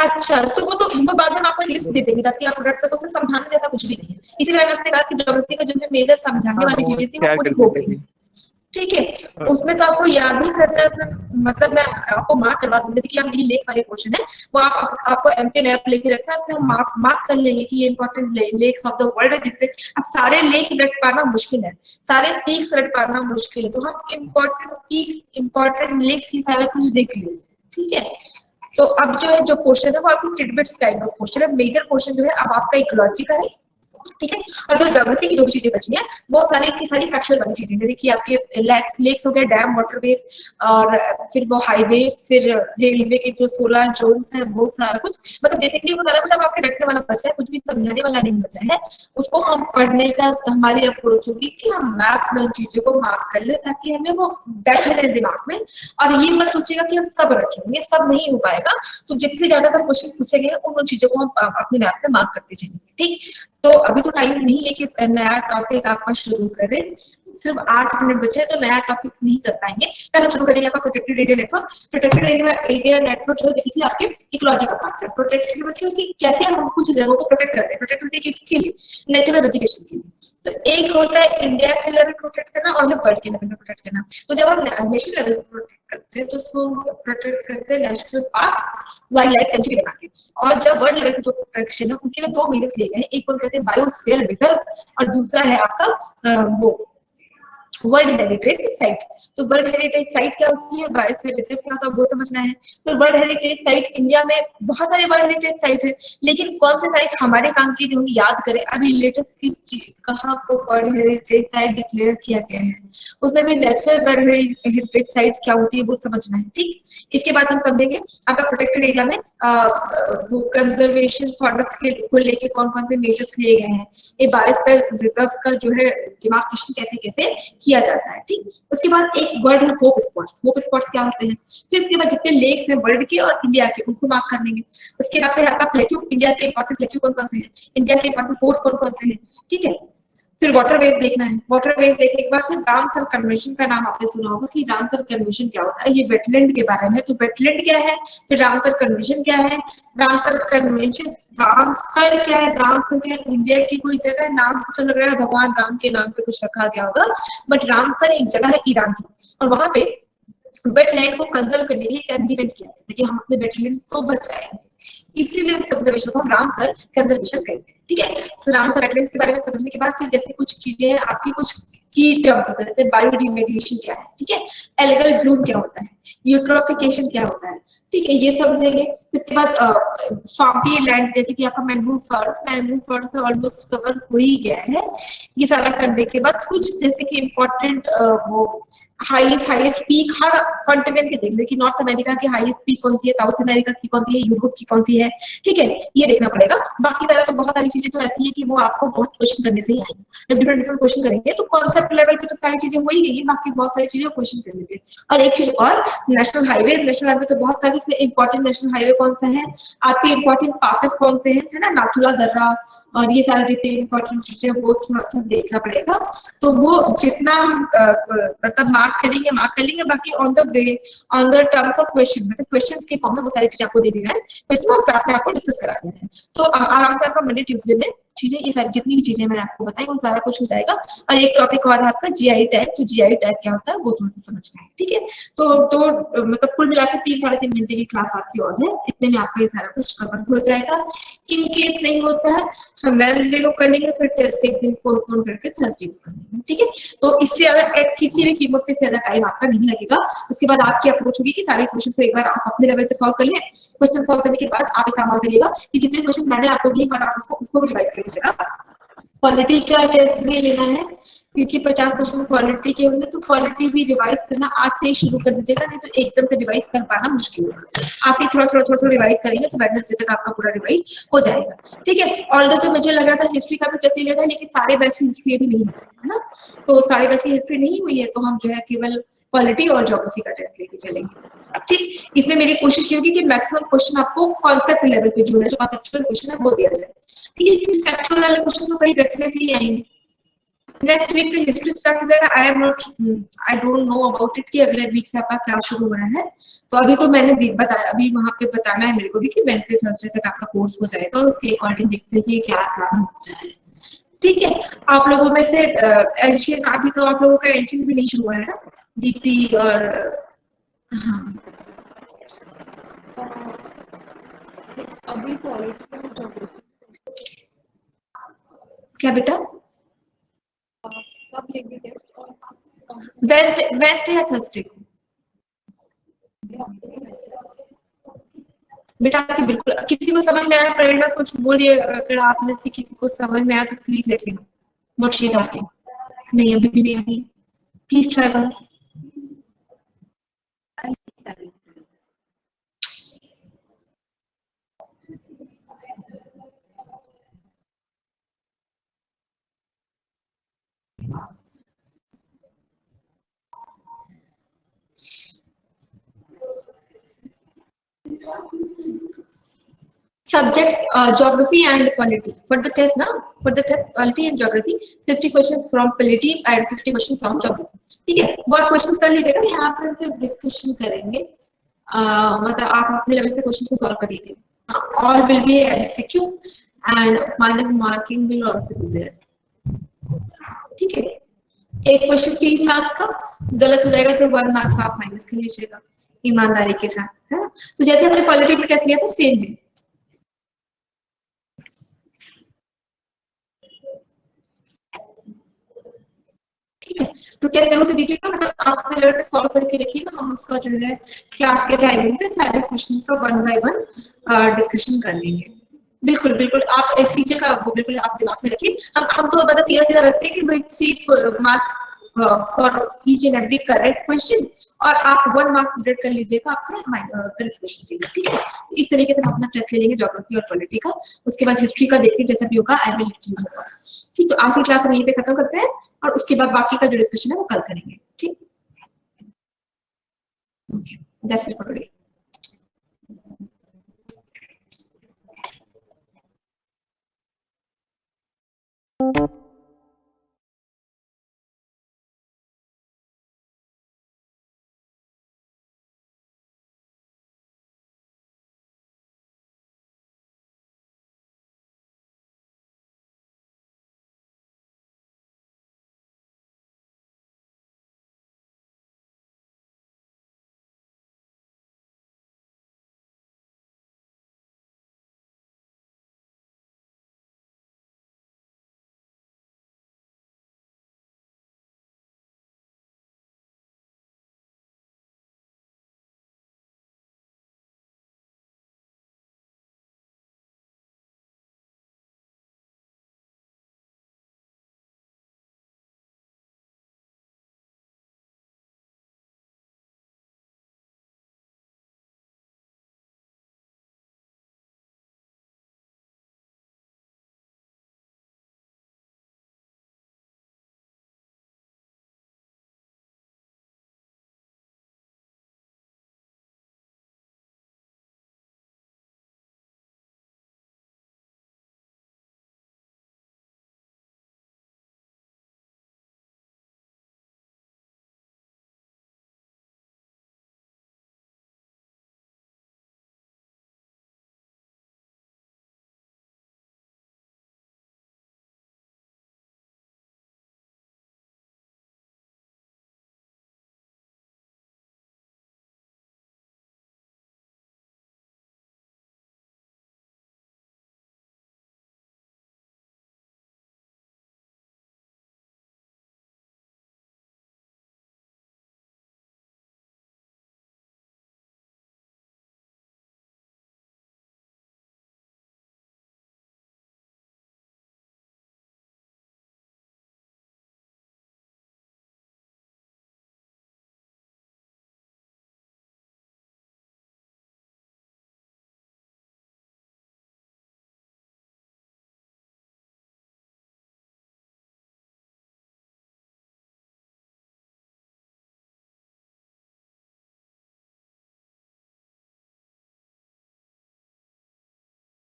अच्छा, तो वो बाद में आपको लिस्ट दे देंगे ताकि आप रख सको। फिर समझाने जैसा कुछ भी नहीं है, इसीलिए मैंने आपसे कहा कि ज्योग्राफी का जो मेजर समझाने वाली चीजें थी वो पूरी हो गई। ठीक है, उसमें तो आपको याद ही करना है। उसमें मतलब मैं आपको मार्क करवा दूंगी, जैसे कि आप ये लेक्स वाले क्वेश्चन है वो आपको एमपी मैप लेके रखा है, उसमें हम मार्क कर लेंगे कि ये important lakes of the world है, जिससे अब सारे लेक रट पाना मुश्किल है, सारे पीक्स रट पाना मुश्किल है, तो हम इंपॉर्टेंट पीक्स, इंपॉर्टेंट लेक्स की सारा कुछ देख लेंगे। ठीक है, तो अब जो है जो क्वेश्चन है वो आपको टिडबिट्स काइंड ऑफ क्वेश्चन है। मेजर क्वेश्चन जो है अब आपका इकोलॉजी का है, ठीक है, और जो ज्योग्राफी की जो भी चीजें बची हैं वो सारी की सारी फैक्चुअल वाली चीजें, जैसे कि आपके लेक्स हो गए, डैम, वाटरवेज, और फिर वो हाईवे, फिर रेलवे के जो 16 जोन्स है, वो सारा कुछ, मतलब बेसिकली वो सारा कुछ अब आपके रटने वाला बचा है, कुछ भी समझाने वाला नहीं बचा है। उसको हम पढ़ने का हमारी अप्रोच होगी कि हम मैप में उन चीजों को मार्क कर ले ताकि हमें वो बैठे रहे दिमाग में, और ये मत सोचेगा कि हम सब रखेंगे, सब नहीं हो पाएगा। तो जिससे ज्यादातर क्वेश्चन पूछे गए उन चीजों को हम अपने मैप में मार्क करते जाएंगे। ठीक, तो अभी तो टाइम नहीं है कि नया टॉपिक आपका शुरू करें, सिर्फ 8 मिनट बचे हैं तो नया टॉपिक नहीं कर पाएंगे। पहले शुरू करेंगे आपका protected area network. Protected area network जो बेसिकली आपके इकोलॉजी का पार्ट है। प्रोटेक्टेड मतलब कि कैसे हम कुछ जगहों को प्रोटेक्ट करते हैं, प्रोटेक्ट करते हैं किसके लिए, नेचुरल वेजिटेशन के लिए। तो एक होता है इंडिया के लेवल प्रोटेक्ट करना और वर्ल्ड के लेवल प्रोटेक्ट करना। तो जब हम नेशनल लेवल प्रोटेक्ट करते हैं तो उसको प्रोटेक्ट करते हैं national park, wild life sanctuary बना के। और जब वर्ल्ड लेवल जो प्रोटेक्शन है उसके में 2 मेजर्स लिए गए हैं, एक को कहते हैं बायोस्फीयर रिजर्व और दूसरा है आपका वो वर्ल्ड हेरिटेज साइट। तो वर्ल्ड हेरिटेज साइट क्या होती है, बायोस्फीयर रिजर्व क्या होता है, वो समझना है। तो वर्ल्ड हेरिटेज साइट, इंडिया में बहुत सारे वर्ल्ड हेरिटेज साइट है, लेकिन कौन से साइट हमारे काम की जो हम याद करें, अभी लेटेस्ट किस कहाँ को वर्ल्ड हेरिटेज साइट डिक्लेयर किया गया है, उसमें भी नेचुरल वर्ल्ड हेरिटेज साइट क्या होती है वो समझना है। ठीक, इसके बाद हम समझेंगे आपका प्रोटेक्टेड एरिया में वो कंजर्वेशन फॉरेस्ट के को लेके कौन कौन से मेजर्स लिए गए हैं, ये बायोस्फीयर रिजर्व का जो है डिमार्केशन कैसे कैसे किया जाता है। ठीक, उसके बाद एक वर्ड है होप स्पॉट्स। होप स्पॉट्स क्या होते हैं, फिर इसके बाद जितने लेक्स हैं वर्ल्ड के और इंडिया के उनको मार्क कर लेंगे। उसके बाद फिर आपका प्लेट्यू, इंडिया के इंपॉर्टेंट प्लेट्यू कौन कौन से हैं, इंडिया के इंपॉर्टेंट पोर्ट्स कौन कौन से हैं। ठीक है, फिर वाटरवेज देखना है। वाटरवेज देखने के बाद फिर रामसर कन्वेंशन का नाम आपने सुना होगा कि रामसर कन्वेंशन क्या होता है, ये वेटलैंड के बारे में। तो वेटलैंड क्या है, फिर रामसर कन्वेंशन क्या है, रामसर कन्वेंशन, रामसर क्या है, रामसर क्या है, इंडिया की कोई जगह, नाम से तो लग रहा है भगवान राम के नाम पे कुछ रखा गया होगा, बट रामसर एक जगह है ईरान की, और वहां पे वेटलैंड को कंजर्व करने के लिए एग्रीमेंट किया था कि हम अपने वेटलैंड को बचाएंगे, इसीलिए इस कंजर्वेशन को हम रामसर कंजर्वेशन कहते हैं। ठीक है, तो रामसर वेटलैंड्स के बारे में समझने के बाद फिर जैसे कुछ चीजें हैं आपकी, कुछ की टर्म्स होते हैं, जैसे बायोरिमेडिएशन क्या है, ठीक है, एल्गल ब्लूम क्या होता है, यूट्रोफिकेशन क्या होता है, ठीक है, ये समझेंगे। इसके बाद स्वाम्पी लैंड, जैसे कि आपका मैंग्रोव फॉरेस्ट ऑलमोस्ट कवर हो ही गया है। ये सारा करने के बाद कुछ जैसे कि इम्पोर्टेंट वो हाईएस्ट पीक हर कॉन्टिनेंट के देख ले कि नॉर्थ अमेरिका की हाईएस्ट पीक कौन सी है, साउथ अमेरिका की कौन सी है, यूरोप की कौन सी है, ठीक है, ये देखना पड़ेगा। बाकी तरह तो बहुत सारी चीजें तो ऐसी है कि वो आपको बहुत क्वेश्चन करने से ही आएंगे। जब डिफरेंट क्वेश्चन करेंगे तो कॉन्सेप्ट लेवल पे तो सारी चीजें हो ही गई, बाकी बहुत सारी चीजें क्वेश्चन कर लेते हैं। और एक चीज और, नेशनल हाईवे तो बहुत सारे, इसमें इंपॉर्टेंट नेशनल हाईवे कौन सा है, आपके इंपॉर्टेंट पासेस कौन से हैं, है ना, नाथुला दर्रा और ये सारे जितने इंपॉर्टेंट चीजें वो थोड़ा सा देखना पड़ेगा। तो वो जितना मतलब मार्क कर लेंगे, बाकी on the terms of question, मतलब क्वेश्चंस के फॉर्म में वो सारी चीजें आपको दे दी जाए, क्वेश्चन क्लास में आपको डिस्कस करा देना है। तो आराम से आपका मंडे ट्यूसडे में चीजें, ये सारी जितनी भी चीजें मैंने आपको बताई वो सारा कुछ हो जाएगा। और एक टॉपिक और है आपका जीआई टैग, तो जीआई टैग क्या होता है वो थोड़ा सा समझना है, ठीक है। तो मतलब कुल मिलाकर 3-3.5 घंटे की क्लास आपकी और है, इतने में आपका ये सारा कुछ कवर हो जाएगा। इन केस नहीं होता है हम वेडनेसडे को कर लेंगे, फिर टेस्ट एक दिन पोस्टपोन करके थर्सडे को कर लेंगे, ठीक है। तो इससे अगर किसी भी कीमत पे ज्यादा टाइम आपका नहीं लगेगा। उसके बाद आपकी अप्रोच होगी कि सारे क्वेश्चन को एक बार आप अपने लेवल पे सॉल्व कर लें। क्वेश्चन सॉल्व करने के बाद आप एक काम और करिएगा कि जितने क्वेश्चन मैंने आपको दिए आप उसको भी रिवाइज करिएगा। क्वालिटी का टेस्ट भी लेना है क्योंकि 50 क्वेश्चन क्वालिटी के होंगे, तो क्वालिटी भी रिवाइज करना आज से ही शुरू कर दीजिएगा, नहीं तो एकदम से रिवाइज कर पाना मुश्किल होगा। आज से थोड़ा रिवाइज करेंगे तो वेडनेसडे तक आपका पूरा रिवाइज हो जाएगा, ठीक है। ऑल्दो तो मुझे लग रहा था हिस्ट्री का भी टेस्ट लिया था, लेकिन सारे बैच की हिस्ट्री अभी नहीं है ना, तो सारे बैच की हिस्ट्री नहीं हुई है, तो हम जो है केवल क्वालिटी और ज्योग्राफी का टेस्ट लेके चलेंगे, ठीक। इसमें मेरी कोशिश ये होगी कि मैक्सिमम क्वेश्चन आपको कॉन्सेप्ट लेवल पे जो है, जो कॉन्सेप्चुअल क्वेश्चन है वो दिया जाए, ठीक है। फैक्चुअल वाले क्वेश्चन तो कहीं बैठने से ही आएंगे। नेक्स्ट वीक से हिस्ट्री स्टार्ट हो जाएगा। I don't know about it कि अगले वीक से आपका क्या शुरू हो रहा है। तो अभी तो मैंने बताया, अभी वहां पे बताना है मेरे को भी कि वेडनेसडे थर्सडे तक आपका कोर्स हो जाएगा, और उसके अकॉर्डिंग देखते हैं कि क्या प्लान होता है, ठीक है। आप लोगों में से एंशियन काफी, तो आप लोगों का एंशियन भी नहीं शुरू हुआ है ना, दीप्ति और हाँ अभी क्या बेटा, कब लेंगे टेस्ट और वेडनेसडे या थर्सडे को बेटा? आपकी बिल्कुल किसी को समझ में आया प्रेरणा कुछ बोलिए, अगर आप में से किसी को समझ में आया तो please let me know what she is asking. नहीं अभी भी नहीं आई, please try once. Subjects geography and polity for the test now, for the test polity and geography 50 questions from polity and 50 questions from geography, ठीक है। वो आप questions कर लीजिएगा, यहाँ पर सिर्फ डिस्कशन करेंगे, मतलब आप अपने लेवल पे क्वेश्चंस को सॉल्व करिए। All will be MCQ and minus marking will also be there, ठीक है। एक क्वेश्चन 3 मार्क्स का गलत हो जाएगा तो 1 मार्क्स आप माइनस कर लीजिएगा ईमानदारी के साथ, है ना। तो जैसे हमने पॉलिटी में टेस्ट लिया था सेम है, ठीक है। तो टेस्ट जरूर से दीजिएगा, मतलब आप अपने लेवल पे सॉल्व करके रखिएगा, हम उसका जो है क्लास के टाइमिंग पे सारे क्वेश्चन का 1 बाय 1 डिस्कशन कर लेंगे। बिल्कुल बिल्कुल आप इस चीज का वो बिल्कुल आप दिमाग में रखिए। हम तो मतलब सीधा रखते हैं कि भाई 3 marks for each and every correct question, और आप 1 मार्क्स रिलेट कर लीजिएगा अपने करेक्ट क्वेश्चन के लिए, ठीक है। तो इस तरीके से हम अपना टेस्ट ले लेंगे ज्योग्राफी और पॉलिटी का, उसके बाद हिस्ट्री का देखते हैं जैसा भी होगा, I will let you know, ठीक। तो आज की क्लास हम यहीं पे खत्म करते हैं, और उसके बाद बाकी का जो डिस्कशन है वो कल करेंगे, ठीक। Okay that's it for today.